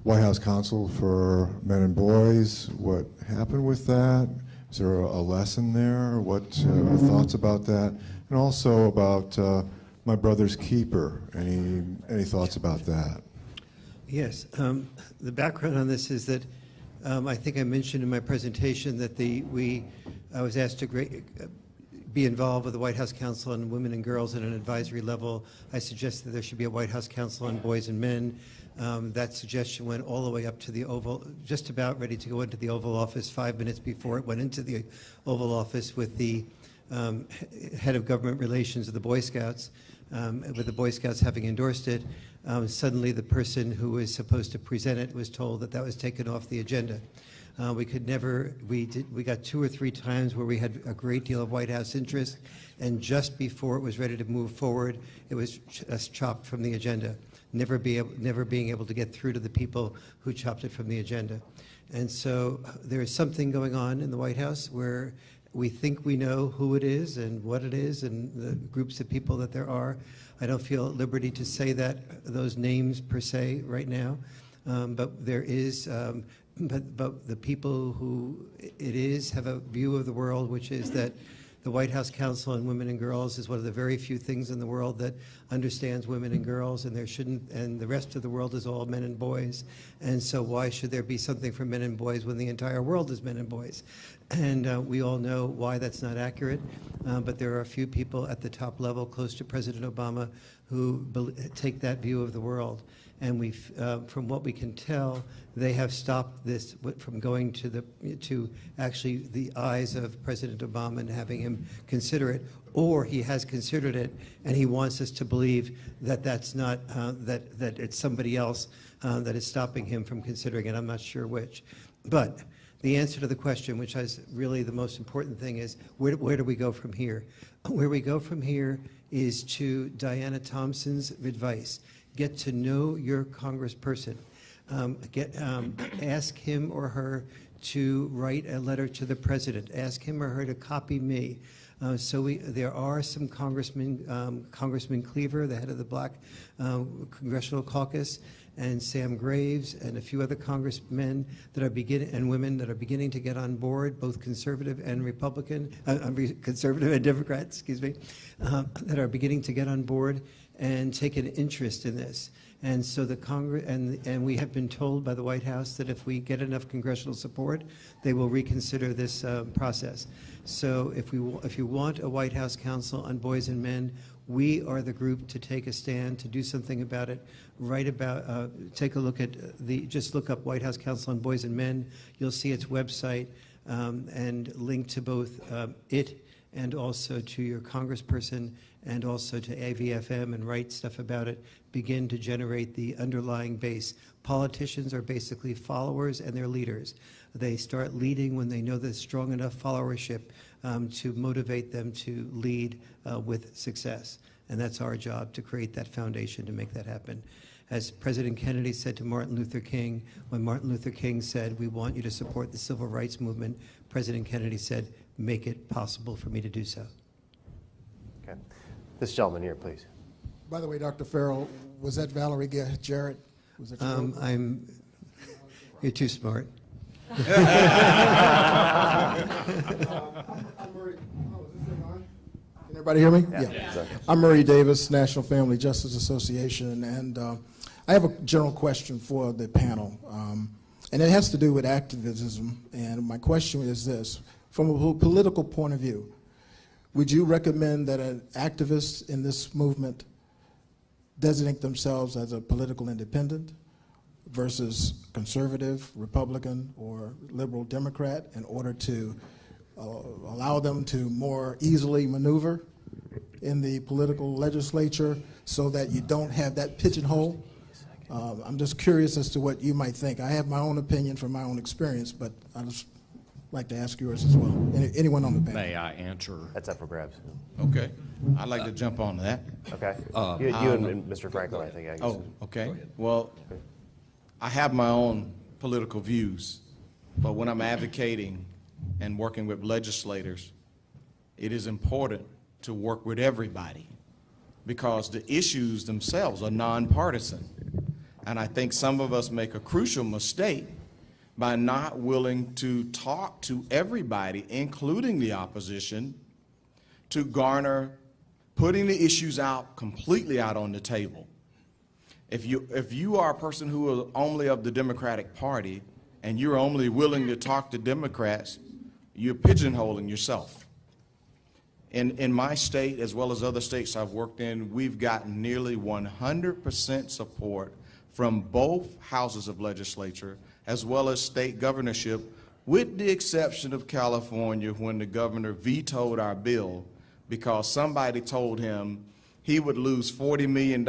White House Council for Men and Boys. What happened with that? Is there a lesson there? What are thoughts about that? And also about My Brother's Keeper. Any thoughts about that? Yes. The background on this is that I think I mentioned in my presentation that I was asked to be involved with the White House Council on Women and Girls at an advisory level. I suggested there should be a White House Council on Boys and Men. That suggestion went all the way up to the Oval, just about ready to go into the Oval Office 5 minutes before it went into the Oval Office with the head of government relations of the Boy Scouts, with the Boy Scouts having endorsed it. Suddenly the person who was supposed to present it was told that was taken off the agenda. We got 2 or 3 times where we had a great deal of White House interest, and just before it was ready to move forward, it was just chopped from the agenda, never being able to get through to the people who chopped it from the agenda. And so there is something going on in the White House where we think we know who it is and what it is and the groups of people that there are. I don't feel at liberty to say those names per se right now, but there is. But the people who it is have a view of the world, which is that the White House Council on Women and Girls is one of the very few things in the world that understands women and girls, and the rest of the world is all men and boys. And so why should there be something for men and boys when the entire world is men and boys? And we all know why that's not accurate, but there are a few people at the top level close to President Obama who take that view of the world. And from what we can tell, they have stopped this from going to actually the eyes of President Obama and having him consider it, or he has considered it and he wants us to believe that that's not that it's somebody else that is stopping him from considering it. I'm not sure which, but the answer to the question, which is really the most important thing, is where do we go from here? Where we go from here is to Diana Thompson's advice. Get to know your congressperson. Ask him or her to write a letter to the president. Ask him or her to copy me. There are some Congressman Cleaver, the head of the Black Congressional Caucus, and Sam Graves, and a few other congressmen that are and women that are beginning to get on board, both conservative and conservative and Democrats, excuse me, that are beginning to get on board and take an interest in this. And so the Congress, and we have been told by the White House that if we get enough congressional support, they will reconsider this process. So if you want a White House Council on Boys and Men, we are the group to take a stand, to do something about it. Take a look at just look up White House Council on Boys and Men. You'll see its website and link to both it and also to your congressperson and also to AVFM and write stuff about it. Begin to generate the underlying base. Politicians are basically followers and they're leaders. They start leading when they know there's strong enough followership to motivate them to lead with success. And that's our job, to create that foundation to make that happen. As President Kennedy said to Martin Luther King, when Martin Luther King said, "We want you to support the civil rights movement," President Kennedy said, "Make it possible for me to do so." Okay. This gentleman here, please. By the way, Dr. Farrell, was that Valerie Jarrett? Was that your You're too smart. I'm Murray. Oh, is this thing on? Can everybody hear me? Yeah. I'm Murray Davis, National Family Justice Association, and I have a general question for the panel, and it has to do with activism. And my question is this: from a political point of view, would you recommend that an activist in this movement designate themselves as a political independent versus conservative, Republican, or liberal Democrat in order to allow them to more easily maneuver in the political legislature so that you don't have that pigeonhole? I'm just curious as to what you might think. I have my own opinion from my own experience, but I'd just like to ask yours as well. Anyone on the panel? May I answer? That's up for grabs. Okay. I'd like to jump on that. Okay. You and Mr. Franklin, I think. Oh, okay. Well, I have my own political views, but when I'm advocating and working with legislators, it is important to work with everybody because the issues themselves are nonpartisan. And I think some of us make a crucial mistake by not willing to talk to everybody, including the opposition, to garner putting the issues out completely out on the table. If you are a person who is only of the Democratic Party and you're only willing to talk to Democrats, you're pigeonholing yourself. In my state, as well as other states I've worked in, we've gotten nearly 100% support from both houses of legislature as well as state governorship, with the exception of California when the governor vetoed our bill because somebody told him he would lose $40 million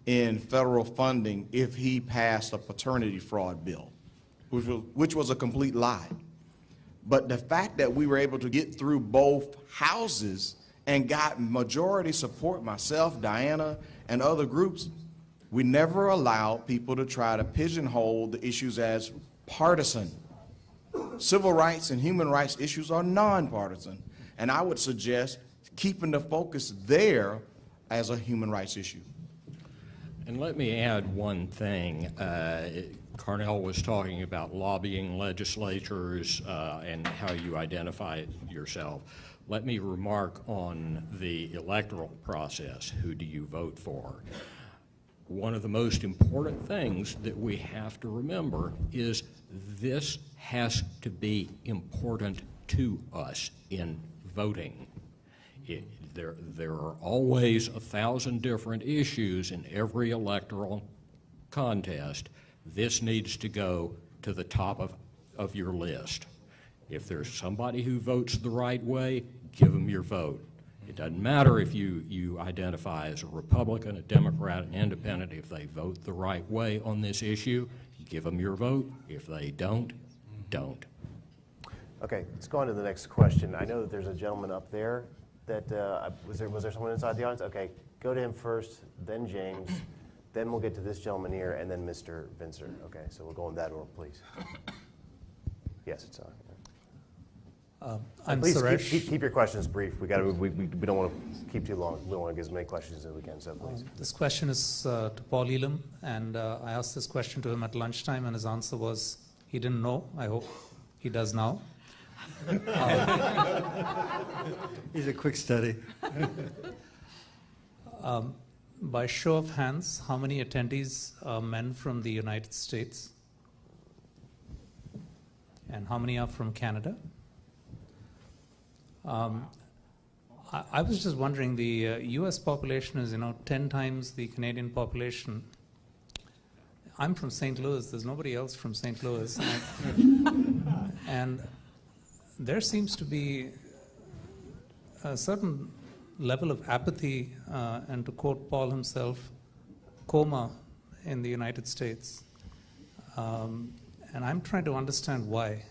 in federal funding if he passed a paternity fraud bill, which was a complete lie. But the fact that we were able to get through both houses and got majority support, myself, Diana, and other groups, we never allowed people to try to pigeonhole the issues as partisan. Civil rights and human rights issues are nonpartisan, and I would suggest keeping the focus there as a human rights issue. And let me add one thing. Carnell was talking about lobbying legislatures and how you identify yourself. Let me remark on the electoral process. Who do you vote for? One of the most important things that we have to remember is this has to be important to us in voting. There are always 1,000 different issues in every electoral contest. This needs to go to the top of your list. If there's somebody who votes the right way, give them your vote. It doesn't matter if you identify as a Republican, a Democrat, an independent. If they vote the right way on this issue, give them your vote. If they don't, don't. Okay, let's go on to the next question. I know that there's a gentleman up there that, was there someone inside the audience? Okay, go to him first, then James, then we'll get to this gentleman here, and then Mr. Vincer. Okay, so we'll go in that order, please. Yes, it's on. I'm Please Suresh. keep your questions brief. We don't want to keep too long. We want to get as many questions as we can. So please. This question is to Paul Elam, and I asked this question to him at lunchtime, and his answer was he didn't know. I hope he does now. He's a quick study. By show of hands, how many attendees are men from the United States? And how many are from Canada? I was just wondering, the US population is 10 times the Canadian population. I'm from St. Louis. There's nobody else from St. Louis. And there seems to be a certain level of apathy, and to quote Paul himself, coma in the United States. And I'm trying to understand why.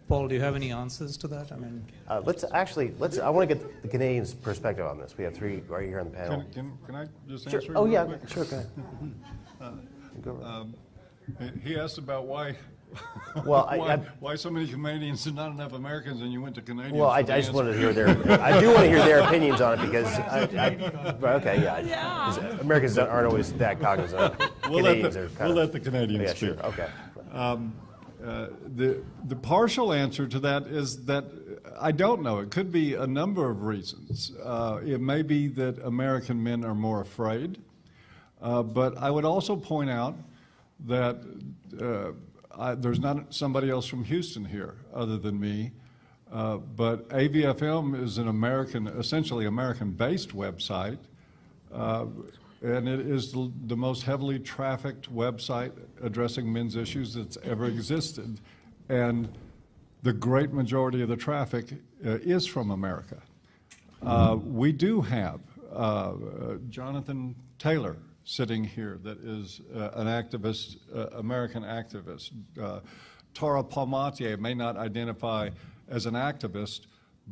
Paul, do you have any answers to that? I mean, I want to get the Canadians' perspective on this. We have three right here on the panel. Can I just Sure. answer? Oh, real yeah, quick? sure, go ahead. He asked about why. Well, why so many Canadians and not enough Americans, and you went to Canadians. Well, I just wanted to hear I do want to hear their opinions on it because, Americans aren't always that cognizant. We'll let the Canadians speak. Sure. Okay. The partial answer to that is that I don't know. It could be a number of reasons. It may be that American men are more afraid, but I would also point out that there's not somebody else from Houston here other than me, but AVFM is an essentially American-based website, and it is the most heavily trafficked website addressing men's issues that's ever existed, and the great majority of the traffic is from America. We do have Jonathan Taylor sitting here that is an activist, American activist. Tara Palmatier may not identify as an activist,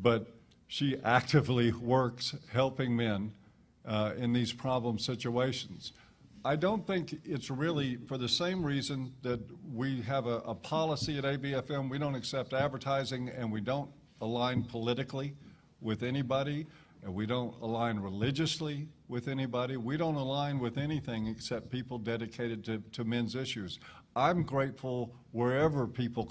but she actively works helping men in these problem situations. I don't think it's really for the same reason that we have a policy at ABFM. We don't accept advertising, and we don't align politically with anybody, and we don't align religiously with anybody. We don't align with anything except people dedicated to men's issues. I'm grateful wherever people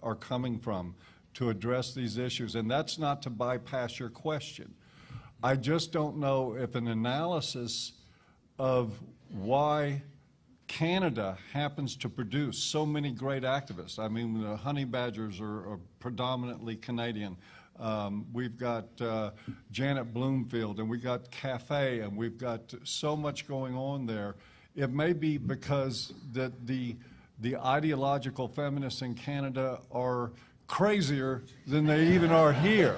are coming from to address these issues, and that's not to bypass your question. I just don't know if an analysis of why Canada happens to produce so many great activists. I mean, the honey badgers are predominantly Canadian. We've got Janet Bloomfield, and we've got Cafe, and we've got so much going on there. It may be because that the ideological feminists in Canada are crazier than they even are here.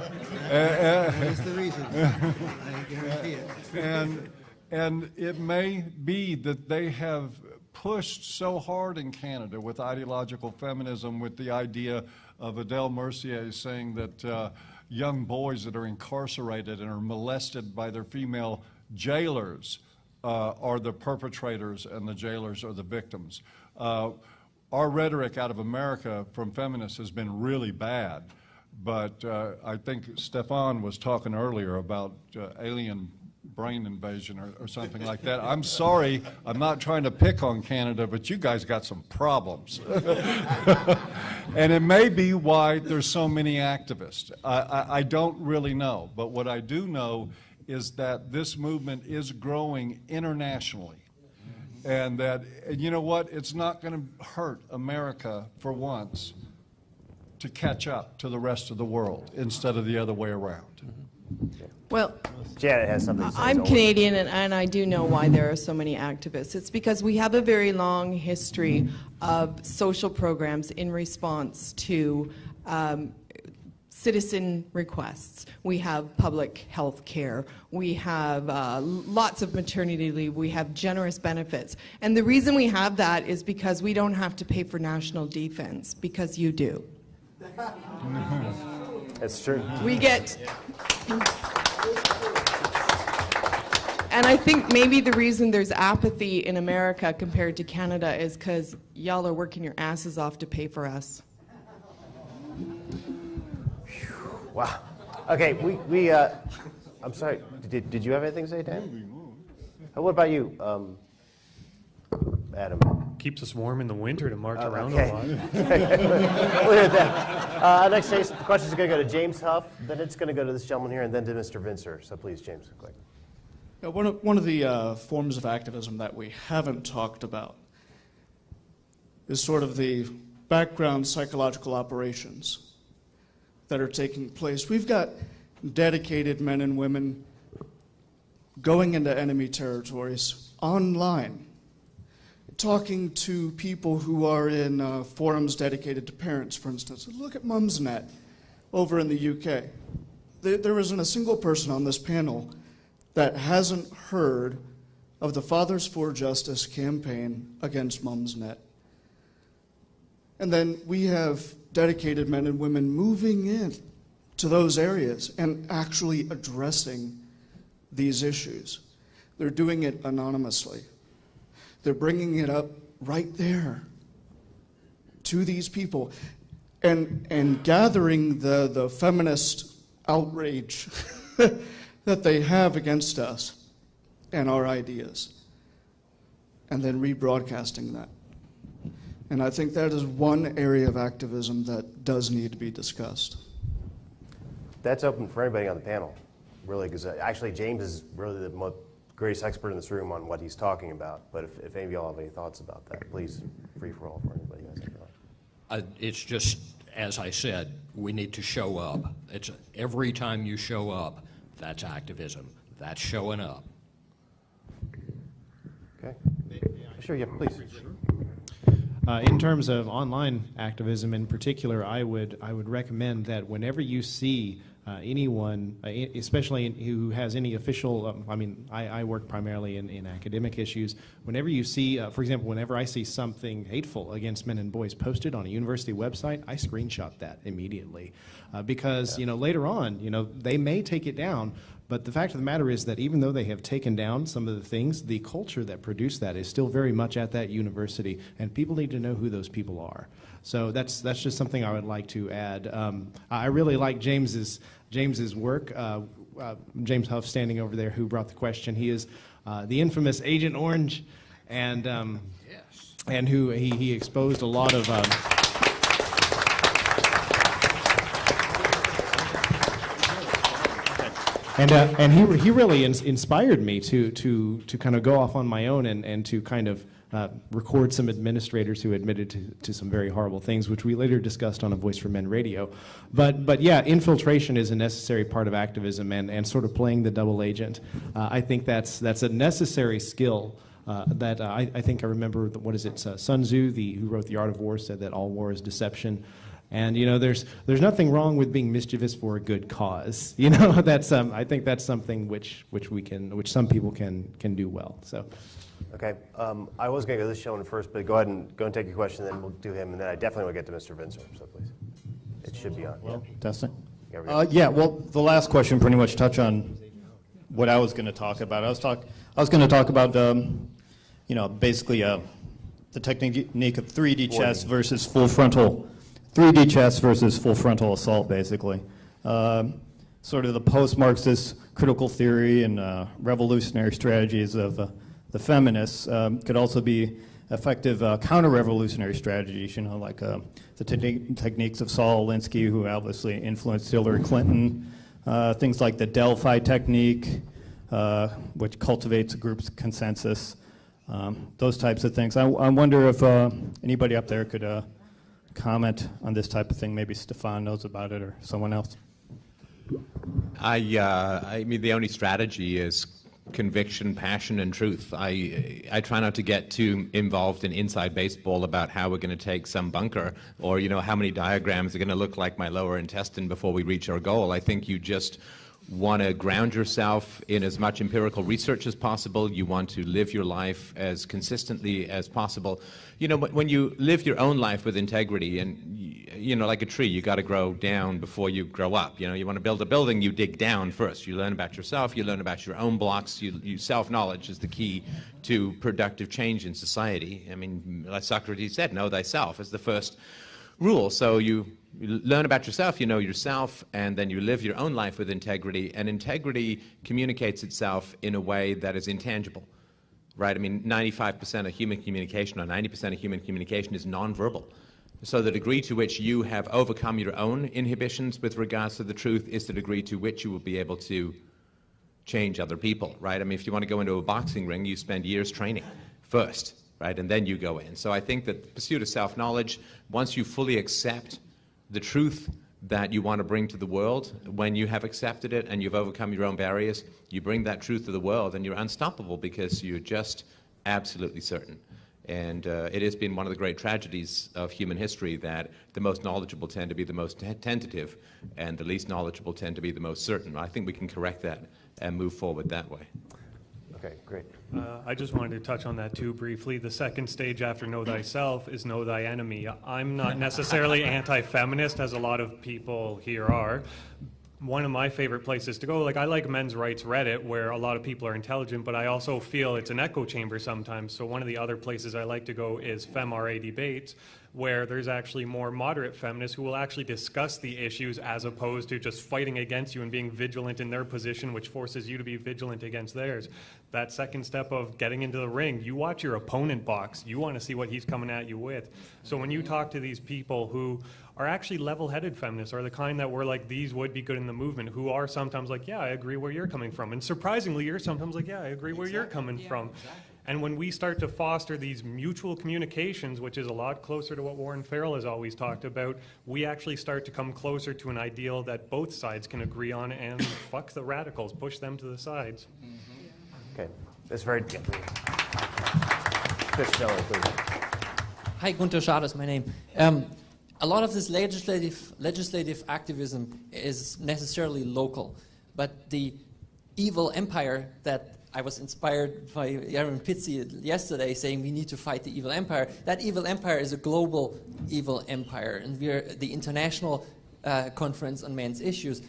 That's the reason. I guarantee it. And it may be that they have pushed so hard in Canada with ideological feminism, with the idea of Adele Mercier saying that young boys that are incarcerated and are molested by their female jailers are the perpetrators and the jailers are the victims. Our rhetoric out of America from feminists has been really bad, but I think Stefan was talking earlier about alien brain invasion or something like that. I'm sorry, I'm not trying to pick on Canada, but you guys got some problems. And it may be why there's so many activists. I don't really know, but what I do know is that this movement is growing internationally. And that, you know what, it's not going to hurt America for once to catch up to the rest of the world instead of the other way around. Well, Janet has something to say. I'm Canadian, and I do know why there are so many activists. It's because we have a very long history of social programs in response to citizen requests. We have public health care. We have lots of maternity leave. We have generous benefits. And the reason we have that is because we don't have to pay for national defense, because you do. That's true. We get... And I think maybe the reason there's apathy in America compared to Canada is because y'all are working your asses off to pay for us. Wow. Okay, I'm sorry, did you have anything to say, Dan? What about you, Adam? Keeps us warm in the winter to march around okay. a lot. Look at that. Next case, the questions are going to go to James Huff, then it's going to go to this gentleman here, and then to Mr. Vincer. So please, James, quick. One of the forms of activism that we haven't talked about is sort of the background psychological operations that are taking place. We've got dedicated men and women going into enemy territories online, talking to people who are in forums dedicated to parents, for instance. Look at Mumsnet over in the UK. There isn't a single person on this panel that hasn't heard of the Fathers for Justice campaign against Mumsnet. And then we have dedicated men and women moving in to those areas and actually addressing these issues. They're doing it anonymously. They're bringing it up right there to these people and gathering the feminist outrage that they have against us and our ideas, and then rebroadcasting that. And I think that is one area of activism that does need to be discussed. That's open for anybody on the panel, really, because actually James is really the greatest expert in this room on what he's talking about. But if any of y'all have any thoughts about that, please, free for all for anybody who has any thoughts. It's just, as I said, we need to show up. It's every time you show up, that's activism. That's showing up. Okay. Sure, yeah, please. In terms of online activism in particular, I would recommend that whenever you see anyone, especially who has any official, I work primarily in academic issues, whenever you see, for example, whenever I see something hateful against men and boys posted on a university website, I screenshot that immediately. Because, later on, they may take it down, but the fact of the matter is that even though they have taken down some of the things, the culture that produced that is still very much at that university, and people need to know who those people are. So that's just something I would like to add. I really like James's work. James Huff, standing over there, who brought the question. He is the infamous Agent Orange, and who he exposed a lot of. And he really inspired me to kind of go off on my own and to kind of record some administrators who admitted to some very horrible things, which we later discussed on A Voice for Men radio. But yeah, infiltration is a necessary part of activism and sort of playing the double agent. I think that's a necessary skill that I think I remember, Sun Tzu, who wrote The Art of War, said that all war is deception. And there's nothing wrong with being mischievous for a good cause. That's I think that's something which some people can do well. So. Okay, I was going to go to this gentleman first, but go ahead and take your question, then we'll do him, and then I definitely will get to Mr. Vincer. So please, it should be on. Well, yeah. Testing. Yeah, well, the last question pretty much touched on what I was going to talk about. I was going to talk about basically the technique of 3D chess versus full frontal. 3D chess versus full frontal assault, basically. Sort of the post-Marxist critical theory and revolutionary strategies of the feminists could also be effective counter-revolutionary strategies, like the techniques of Saul Alinsky, who obviously influenced Hillary Clinton, things like the Delphi technique, which cultivates a group's consensus, those types of things. I wonder if anybody up there could comment on this type of thing. Maybe Stefan knows about it or someone else. I mean, the only strategy is conviction, passion, and truth. I try not to get too involved in inside baseball about how we're going to take some bunker or, how many diagrams are going to look like my lower intestine before we reach our goal. I think you just want to ground yourself in as much empirical research as possible. You want to live your life as consistently as possible. When you live your own life with integrity and, like a tree, you got to grow down before you grow up. You want to build a building, you dig down first. You learn about yourself, you learn about your own blocks. Self-knowledge is the key to productive change in society. I mean, like Socrates said, know thyself is the first rules. So you learn about yourself, you know yourself, and then you live your own life with integrity. And integrity communicates itself in a way that is intangible, right? I mean, 95% of human communication, or 90% of human communication, is nonverbal. So the degree to which you have overcome your own inhibitions with regards to the truth is the degree to which you will be able to change other people, right? I mean, if you want to go into a boxing ring, you spend years training first, right? And then you go in. So I think that the pursuit of self-knowledge, once you fully accept the truth that you want to bring to the world, when you have accepted it and you've overcome your own barriers, you bring that truth to the world and you're unstoppable because you're just absolutely certain. And it has been one of the great tragedies of human history that the most knowledgeable tend to be the most tentative and the least knowledgeable tend to be the most certain. I think we can correct that and move forward that way. Okay, great. I just wanted to touch on that too briefly. The second stage after know thyself is know thy enemy. I'm not necessarily anti-feminist, as a lot of people here are. One of my favorite places to go, like I like Men's Rights Reddit, where a lot of people are intelligent, but I also feel it's an echo chamber sometimes. So one of the other places I like to go is FemRA Debates, where there's actually more moderate feminists who will actually discuss the issues as opposed to just fighting against you and being vigilant in their position, which forces you to be vigilant against theirs. That second step of getting into the ring, you watch your opponent box. You want to see what he's coming at you with. So when you talk to these people who are actually level-headed feminists, are the kind that were like, these would be good in the movement, who are sometimes like, yeah, I agree where you're coming from. And surprisingly, you're sometimes like, yeah, I agree where you're coming from. And when we start to foster these mutual communications, which is a lot closer to what Warren Farrell has always talked about, we actually start to come closer to an ideal that both sides can agree on and fuck the radicals, push them to the sides. Okay, that's very good. Chris Miller, please. Hi, Gunther Schad is my name. A lot of this legislative activism is necessarily local, but the evil empire that I was inspired by Aaron Pizzi yesterday saying we need to fight the evil empire. That evil empire is a global evil empire, and we're the International Conference on Men's Issues.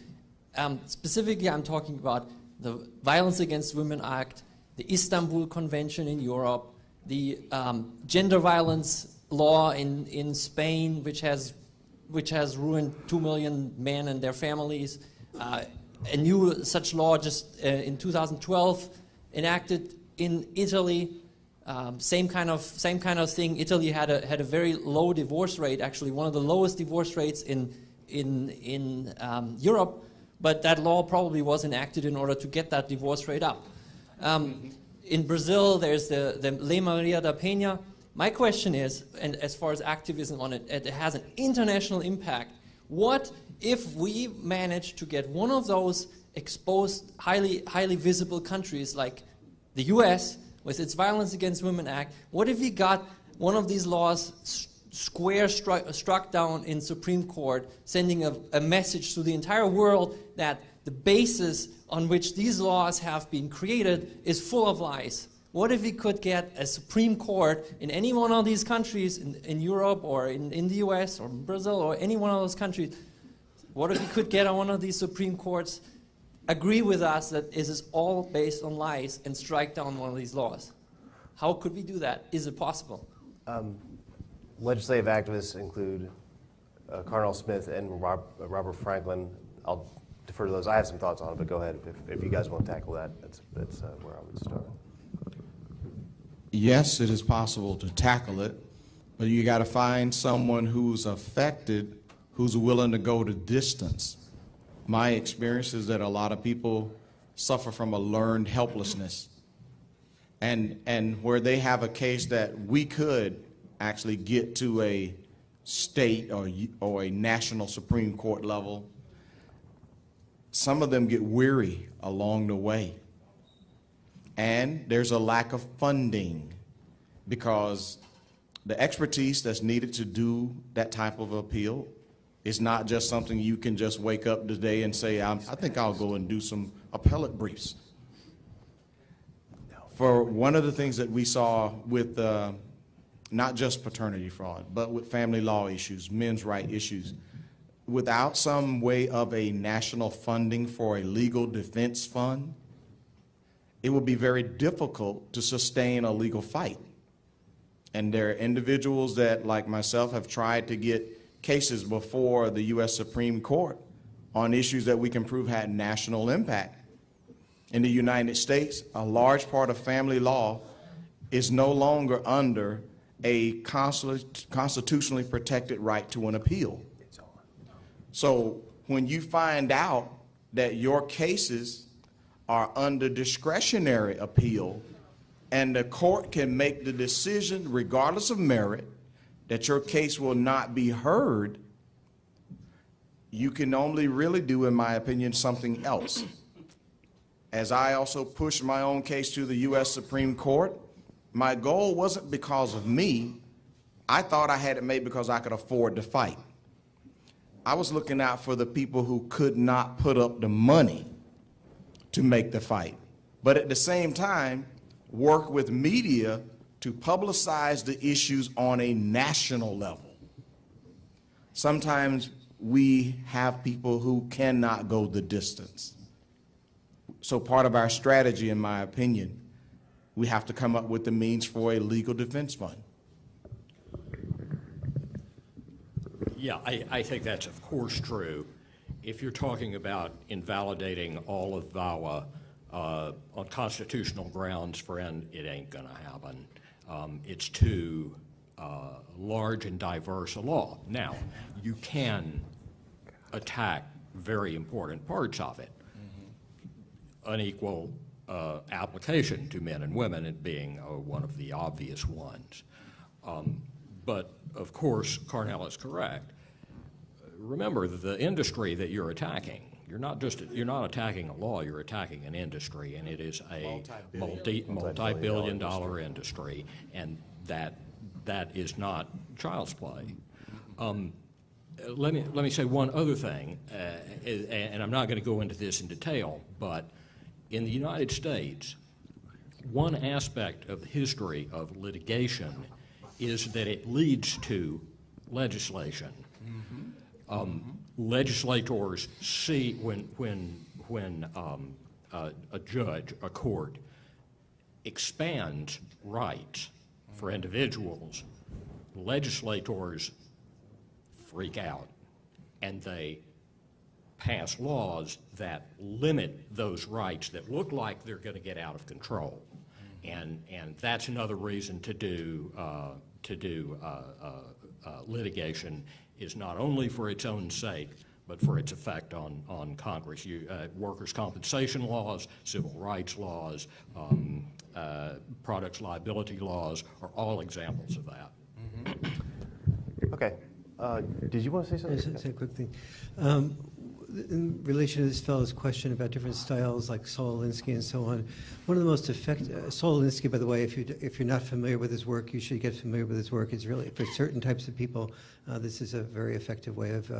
Specifically, I'm talking about the Violence Against Women Act, the Istanbul Convention in Europe, the gender violence law in Spain, which has ruined 2 million men and their families. A new such law just in 2012 enacted in Italy. Same kind of thing. Italy had a very low divorce rate, actually one of the lowest divorce rates in Europe. But that law probably was enacted in order to get that divorce rate up. In Brazil, there's the Lei Maria da Penha. My question is, and as far as activism on it, it has an international impact. What if we manage to get one of those exposed, highly visible countries like the US with its Violence Against Women Act, what if we got one of these laws struck down in Supreme Court, sending a message to the entire world that the basis on which these laws have been created is full of lies? What if we could get a Supreme Court in any one of these countries, in Europe or in the US or Brazil or any one of those countries, what if we could get on one of these Supreme Courts agree with us that this is all based on lies and strike down one of these laws? How could we do that? Is it possible? Legislative activists include Carnell Smith and Robert Franklin. I'll defer to those. I have some thoughts on it, but go ahead. If you guys want to tackle that, that's where I would start. Yes, it is possible to tackle it, but you got to find someone who's affected, who's willing to go the distance. My experience is that a lot of people suffer from a learned helplessness, and where they have a case that we could actually get to a state or a national Supreme Court level, some of them get weary along the way. And there's a lack of funding because the expertise that's needed to do that type of appeal is not just something you can just wake up today and say, I think I'll go and do some appellate briefs. For one of the things that we saw with not just paternity fraud, but with family law issues, men's rights issues, without some way of a national funding for a legal defense fund, it would be very difficult to sustain a legal fight. And there are individuals that, like myself, have tried to get cases before the U.S. Supreme Court on issues that we can prove had national impact. In the United States, a large part of family law is no longer under a constitutionally protected right to an appeal. So when you find out that your cases are under discretionary appeal and the court can make the decision regardless of merit that your case will not be heard, you can only really do, in my opinion, something else. As I also pushed my own case to the U.S. Supreme Court, my goal wasn't because of me. I thought I had it made because I could afford to fight. I was looking out for the people who could not put up the money to make the fight, but at the same time, work with media to publicize the issues on a national level. Sometimes we have people who cannot go the distance. So part of our strategy, in my opinion, we have to come up with the means for a legal defense fund. Yeah, I think that's of course true. If you're talking about invalidating all of VAWA on constitutional grounds, friend, it ain't gonna happen. It's too large and diverse a law. Now, you can attack very important parts of it. Unequal application to men and women it being one of the obvious ones. But of course, Carnell is correct. Remember, the industry that you're attacking, you're not attacking a law, you're attacking an industry, and it is a multi-billion dollar industry, and that is not child's play. Let me say one other thing, and I'm not going to go into this in detail, but in the United States, one aspect of the history of litigation is that it leads to legislation. Legislators see when a judge, a court, expands rights for individuals, legislators freak out and they pass laws that limit those rights that look like they're going to get out of control. And that's another reason to do litigation, is not only for its own sake, but for its effect on Congress. Workers' compensation laws, civil rights laws, products liability laws are all examples of that. Okay. Did you want to say something? Just say a quick thing. In relation to this fellow's question about different styles like Saul Alinsky and so on, one of the most effective, Saul Alinsky, by the way, if you're not familiar with his work, you should get familiar with his work. It's really, for certain types of people, this is a very effective way of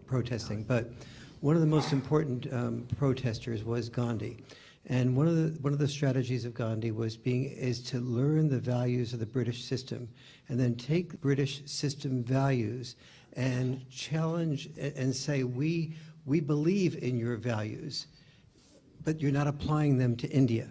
protesting. But one of the most important protesters was Gandhi. And one of the strategies of Gandhi is to learn the values of the British system and then take British system values and challenge and say, we believe in your values, but you're not applying them to India.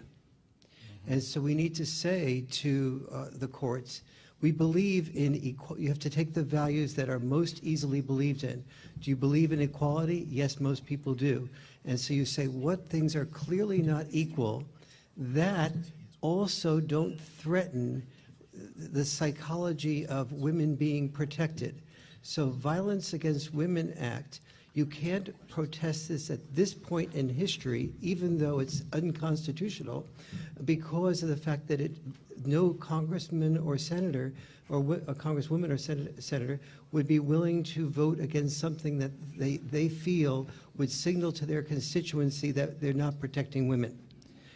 And so we need to say to the courts, we believe in you have to take the values that are most easily believed in. Do you believe in equality? Yes, most people do. And so you say what things are clearly not equal that also don't threaten the psychology of women being protected. So Violence Against Women Act, you can't protest this at this point in history, even though it's unconstitutional, because of the fact that no congressman or senator, or a congresswoman or senator, would be willing to vote against something that they feel would signal to their constituency that they're not protecting women.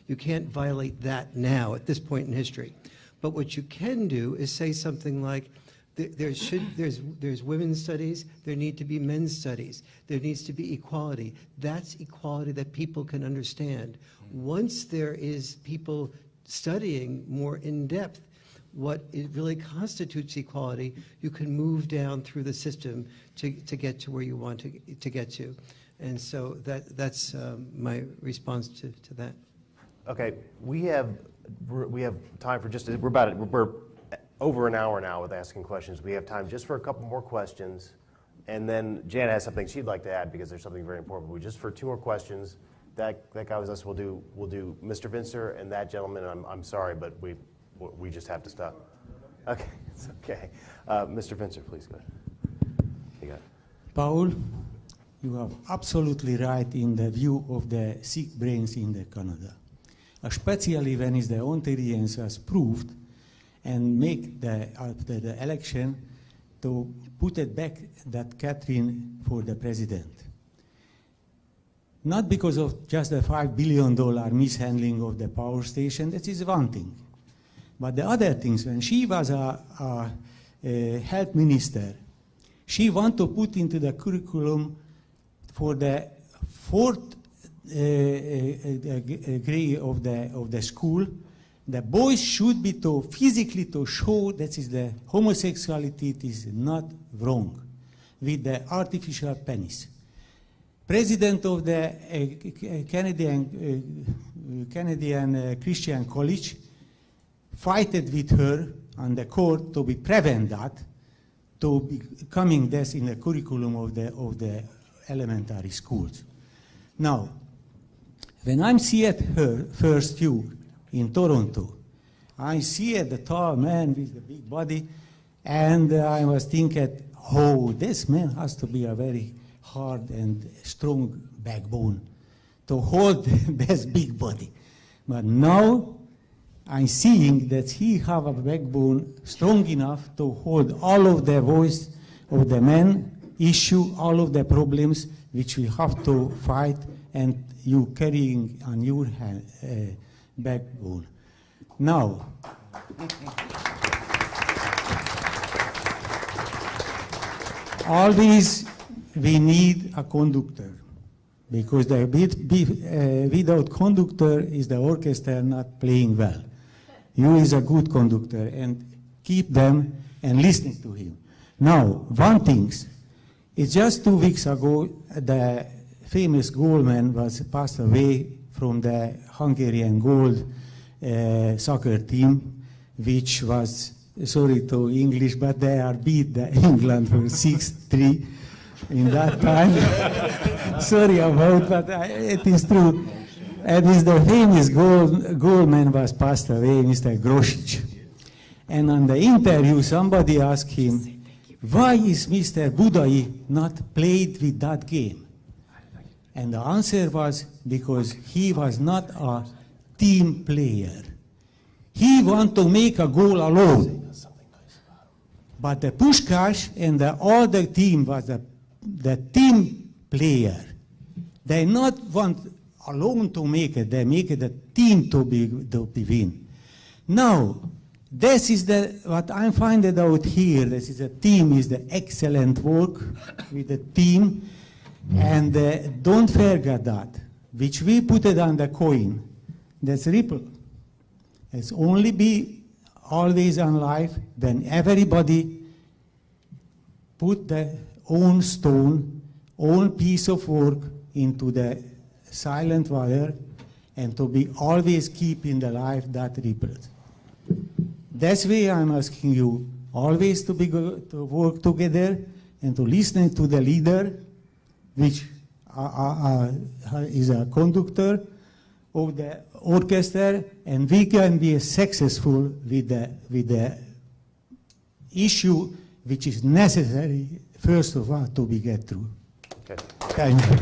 You can't violate that now at this point in history. But what you can do is say something like, there's women's studies, there need to be men's studies, there needs to be equality. That's equality that people can understand. Once there is people studying more in depth what it really constitutes equality, you can move down through the system to get to where you want to get to. And so that's my response to that. Okay, we have time for we're over an hour now with asking questions. We have time just for a couple more questions. And then Janet has something she'd like to add because there's something very important. We just for 2 more questions. That guy was us. We'll do Mr. Vincer and that gentleman. I'm sorry, but we just have to stop. Okay, it's okay. Mr. Vincer, please go ahead. You got it. Paul, you are absolutely right in the view of the sick brains in the Canada, especially when is the Ontarians has proved and make after the election to put it back that Catherine for the president. Not because of just the $5 billion mishandling of the power station, that is one thing. But the other things, when she was a health minister, she wanted to put into the curriculum for the 4th grade of the school, the boys should be physically to show that is the homosexuality is not wrong with the artificial penis. President of the Canadian Christian College fighted with her on the court to prevent that, to be coming this in the curriculum of the elementary schools. Now, when I'm see at her first view in Toronto, I see the tall man with the big body, and I was thinking, oh, this man has to be a very hard and strong backbone to hold this big body. But now I'm seeing that he have a backbone strong enough to hold all of the voice of the men issue, all of the problems which we have to fight, and you carrying on your backbone. Now, always we need a conductor, because without conductor is the orchestra not playing well. You is a good conductor, and keep them and listening to him. Now, one thing, it's just 2 weeks ago, the famous goalman was passed away from the Hungarian gold soccer team, which was, sorry to English, but they are beat the England for 6-3 in that time. Sorry about, but it is true. And is the famous goalman was passed away, Mr. Grosic. And on the interview, somebody asked him, why is Mr. Budai not played with that game? And the answer was, because he was not a team player. He wanted to make a goal alone. But the Puskás and the other team was the team player. They not want alone to make it, they make it a team to be win. Now, this is what I'm finding out here. This is a team is the excellent work with the team, and don't forget that, which we put it on the coin. That's ripple. It's only be always on life when everybody put their own stone, own piece of work into the silent water, and to be always keep in the life that ripples. That's why I'm asking you always to work together and to listen to the leader, which is a conductor of the orchestra, and we can be successful with the issue which is necessary, first of all, to be get through. Okay. Thank you.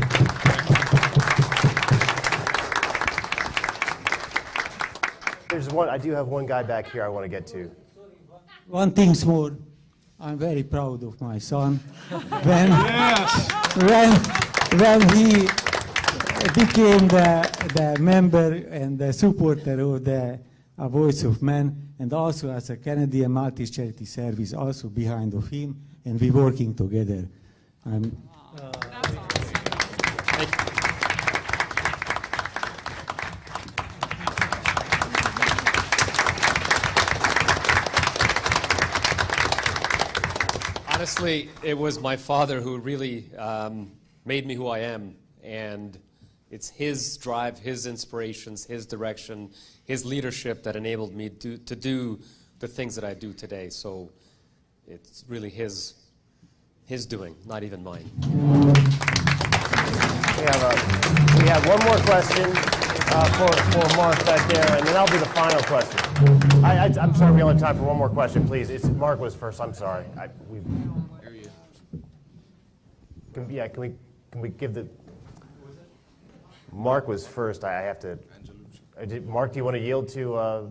There's one. I do have one guy back here I want to get to. One thing more, I'm very proud of my son. When he became the member and the supporter of the Voice of Man, and also as a Canadian multi-charity service, also behind of him, and we working together. Honestly, it was my father who really made me who I am, and it's his drive, his inspirations, his direction, his leadership that enabled me to do the things that I do today. So it's really his his doing, not even mine. We have one more question for Mark back there, and then that'll be the final question. I'm sorry, we only have time for one more question, please. Mark was first. I'm sorry. Can we give the... Mark was first. I have to... Mark, do you want to yield to her,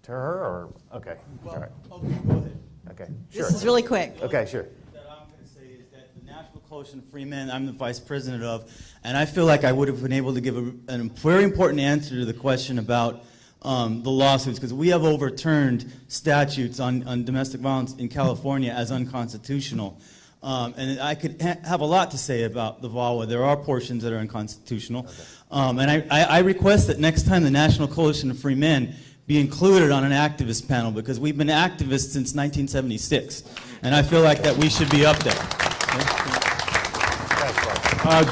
or... Okay. All right. Okay, go ahead. Okay, sure. This is really quick. Okay, sure. That I'm going to say is that the National Coalition of Free Men, I'm the vice president of, and I feel like I would have been able to give a very important answer to the question about the lawsuits, because we have overturned statutes on domestic violence in California as unconstitutional. And I could have a lot to say about the VAWA. There are portions that are unconstitutional. Okay. And I request that next time the National Coalition of Free Men be included on an activist panel, because we've been activists since 1976. And I feel like that we should be up there.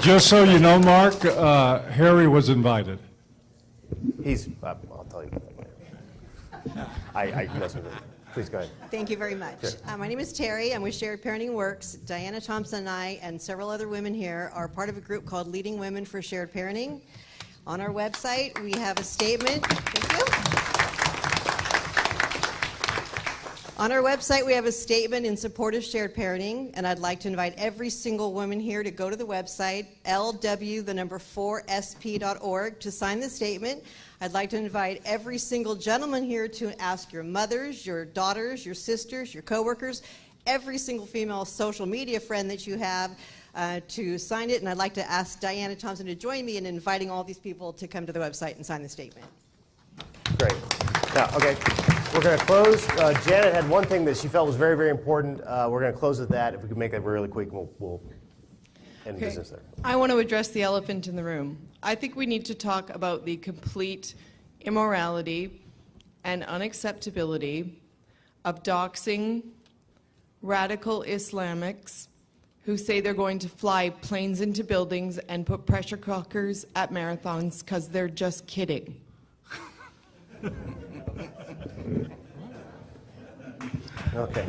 Just so you know, Mark, Harry was invited. I'll tell you. I mess with it. Please go ahead. Thank you very much. Sure. My name is Terry. I'm with Shared Parenting Works. Diana Thompson and I and several other women here are part of a group called Leading Women for Shared Parenting. On our website, we have a statement. Thank you. On our website, we have a statement in support of shared parenting, and I'd like to invite every single woman here to go to the website, lw4sp.org, to sign the statement. I'd like to invite every single gentleman here to ask your mothers, your daughters, your sisters, your coworkers, every single female social media friend that you have to sign it. And I'd like to ask Diana Thompson to join me in inviting all these people to come to the website and sign the statement. Great. Now, okay, we're going to close. Janet had one thing that she felt was very, very important. We're going to close with that. If we could make that really quick, we'll end business there. I want to address the elephant in the room. I think we need to talk about the complete immorality and unacceptability of doxing radical Islamics who say they're going to fly planes into buildings and put pressure cookers at marathons because they're just kidding. Okay.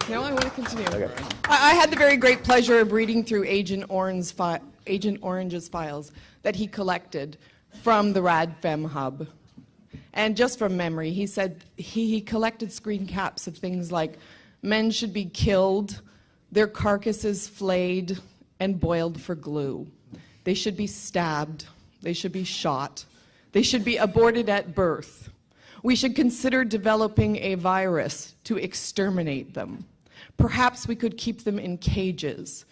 No, I want to continue. Okay. I had the very great pleasure of reading through Agent Orange's files that he collected from the RadFem Hub. And just from memory, he said he collected screen caps of things like men should be killed, their carcasses flayed and boiled for glue. They should be stabbed. They should be shot. They should be aborted at birth. We should consider developing a virus to exterminate them. Perhaps we could keep them in cages.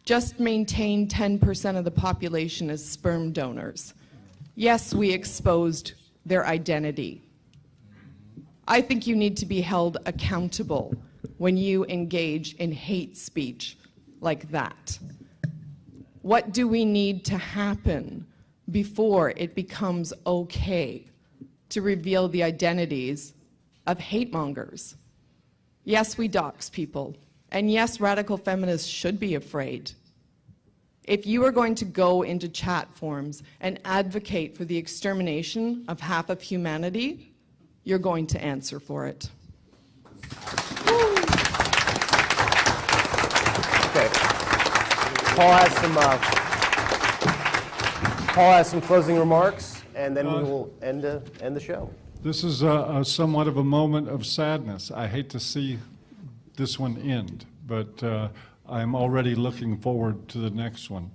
Just maintain 10% of the population as sperm donors. Yes, we exposed their identity. I think you need to be held accountable when you engage in hate speech like that. What do we need to happen before it becomes okay to reveal the identities of hate mongers? Yes, we dox people. And yes, radical feminists should be afraid. If you are going to go into chat forums and advocate for the extermination of half of humanity, you're going to answer for it. Okay. Paul has some closing remarks, and then we will end the show. This is somewhat of a moment of sadness. I hate to see this one end, but I'm already looking forward to the next one.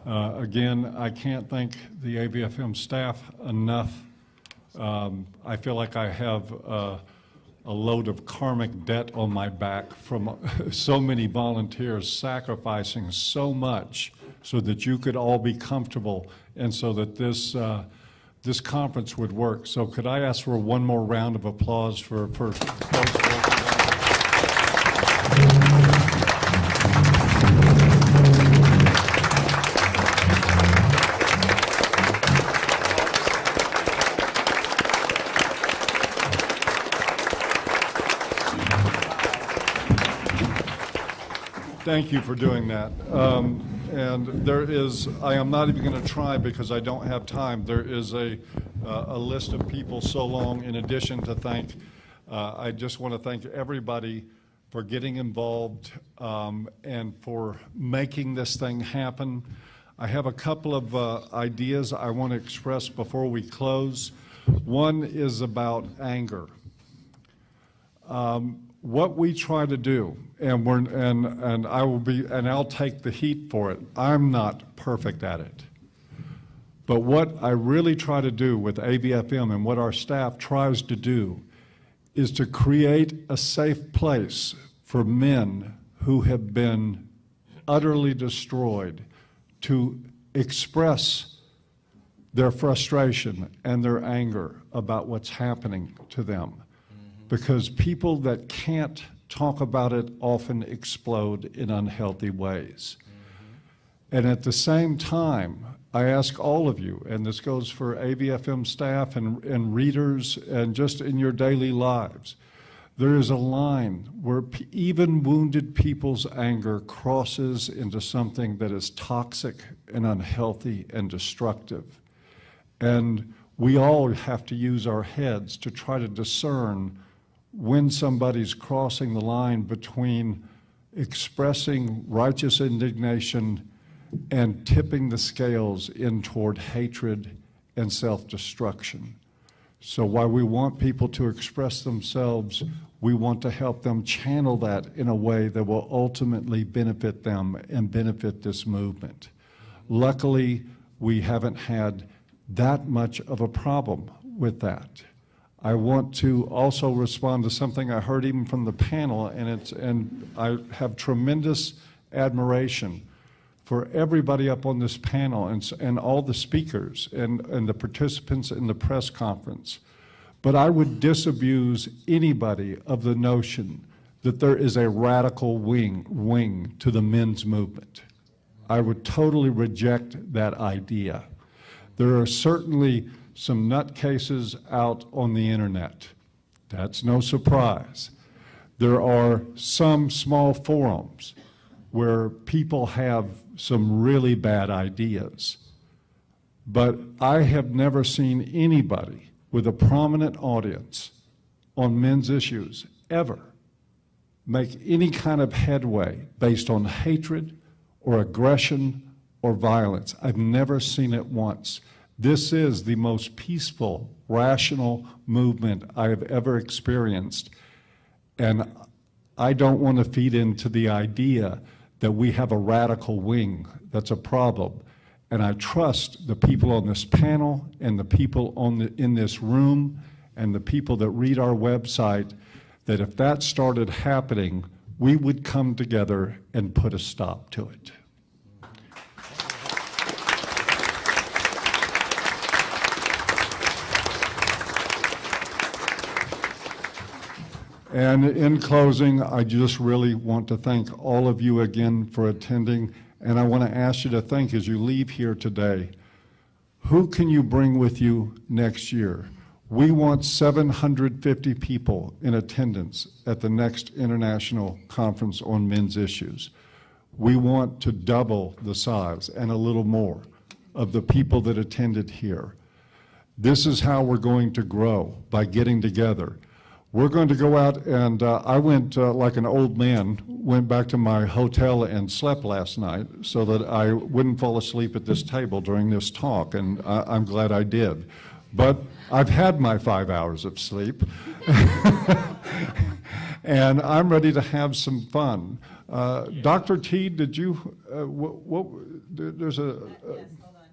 Again, I can't thank the AVFM staff enough. I feel like I have a load of karmic debt on my back from so many volunteers sacrificing so much so that you could all be comfortable and so that this conference would work. So could I ask for one more round of applause for folks? Thank you for doing that. And there is, I am not even going to try because I don't have time. There is a list of people so long in addition to thank. I just want to thank everybody for getting involved, and for making this thing happen. I have a couple of ideas I want to express before we close. One is about anger. What we try to do, and I'll take the heat for it. I'm not perfect at it. But what I really try to do with AVFM and what our staff tries to do is to create a safe place for men who have been utterly destroyed to express their frustration and their anger about what's happening to them. Because people that can't talk about it often explode in unhealthy ways. And at the same time, I ask all of you, and this goes for AVFM staff and readers and just in your daily lives, there is a line where even wounded people's anger crosses into something that is toxic and unhealthy and destructive. And we all have to use our heads to try to discern when somebody's crossing the line between expressing righteous indignation and tipping the scales in toward hatred and self-destruction. So while we want people to express themselves, we want to help them channel that in a way that will ultimately benefit them and benefit this movement. Luckily, we haven't had that much of a problem with that. I want to also respond to something I heard even from the panel, and I have tremendous admiration for everybody up on this panel and all the speakers and the participants in the press conference. But I would disabuse anybody of the notion that there is a radical wing to the men's movement. I would totally reject that idea. There are certainly some nutcases out on the internet. That's no surprise. There are some small forums where people have some really bad ideas. But I have never seen anybody with a prominent audience on men's issues ever make any kind of headway based on hatred or aggression or violence. I've never seen it once. This is the most peaceful, rational movement I have ever experienced. And I don't want to feed into the idea that we have a radical wing that's a problem. And I trust the people on this panel and the people in this room and the people that read our website that if that started happening, we would come together and put a stop to it. And in closing, I just really want to thank all of you again for attending. And I want to ask you to think as you leave here today, who can you bring with you next year? We want 750 people in attendance at the next International Conference on Men's Issues. We want to double the size and a little more of the people that attended here. This is how we're going to grow, by getting together. We're going to go out and I went like an old man, went back to my hotel and slept last night so that I wouldn't fall asleep at this table during this talk, and I'm glad I did. But I've had my 5 hours of sleep, and I'm ready to have some fun. Dr. T, did you, there's a... yes, hold on.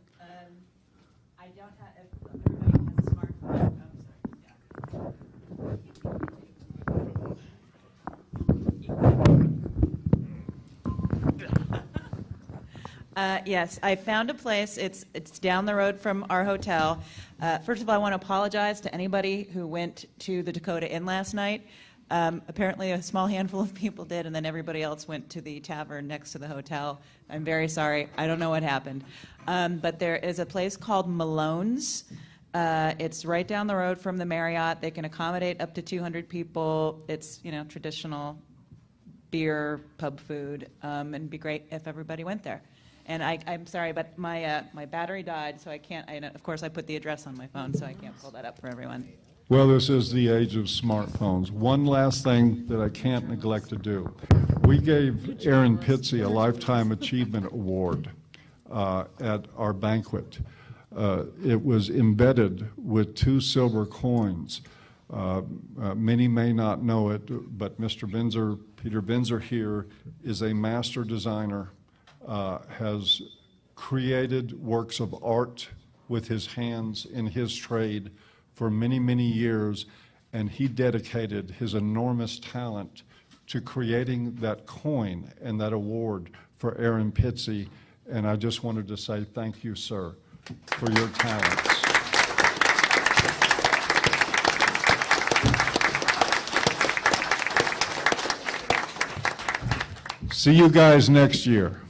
I don't have, if everybody has a smartphone. Yes, I found a place. It's down the road from our hotel. First of all, I want to apologize to anybody who went to the Dakota Inn last night. Apparently a small handful of people did, and then everybody else went to the tavern next to the hotel. I'm very sorry. I don't know what happened. But there is a place called Malone's. It's right down the road from the Marriott. They can accommodate up to 200 people. It's, you know, traditional beer, pub food, and it'd be great if everybody went there. And I'm sorry, but my battery died, so I can't, of course I put the address on my phone, so I can't pull that up for everyone. Well, this is the age of smartphones. One last thing that I can't neglect to do. We gave Aaron Pitsey a Lifetime Achievement Award at our banquet. It was embedded with 2 silver coins. Many may not know it, but Mr. Binzer, Peter Binzer here, is a master designer, has created works of art with his hands in his trade for many, many years, and he dedicated his enormous talent to creating that coin and that award for Aaron Pitsey, and I just wanted to say thank you, sir, for your talents. See you guys next year.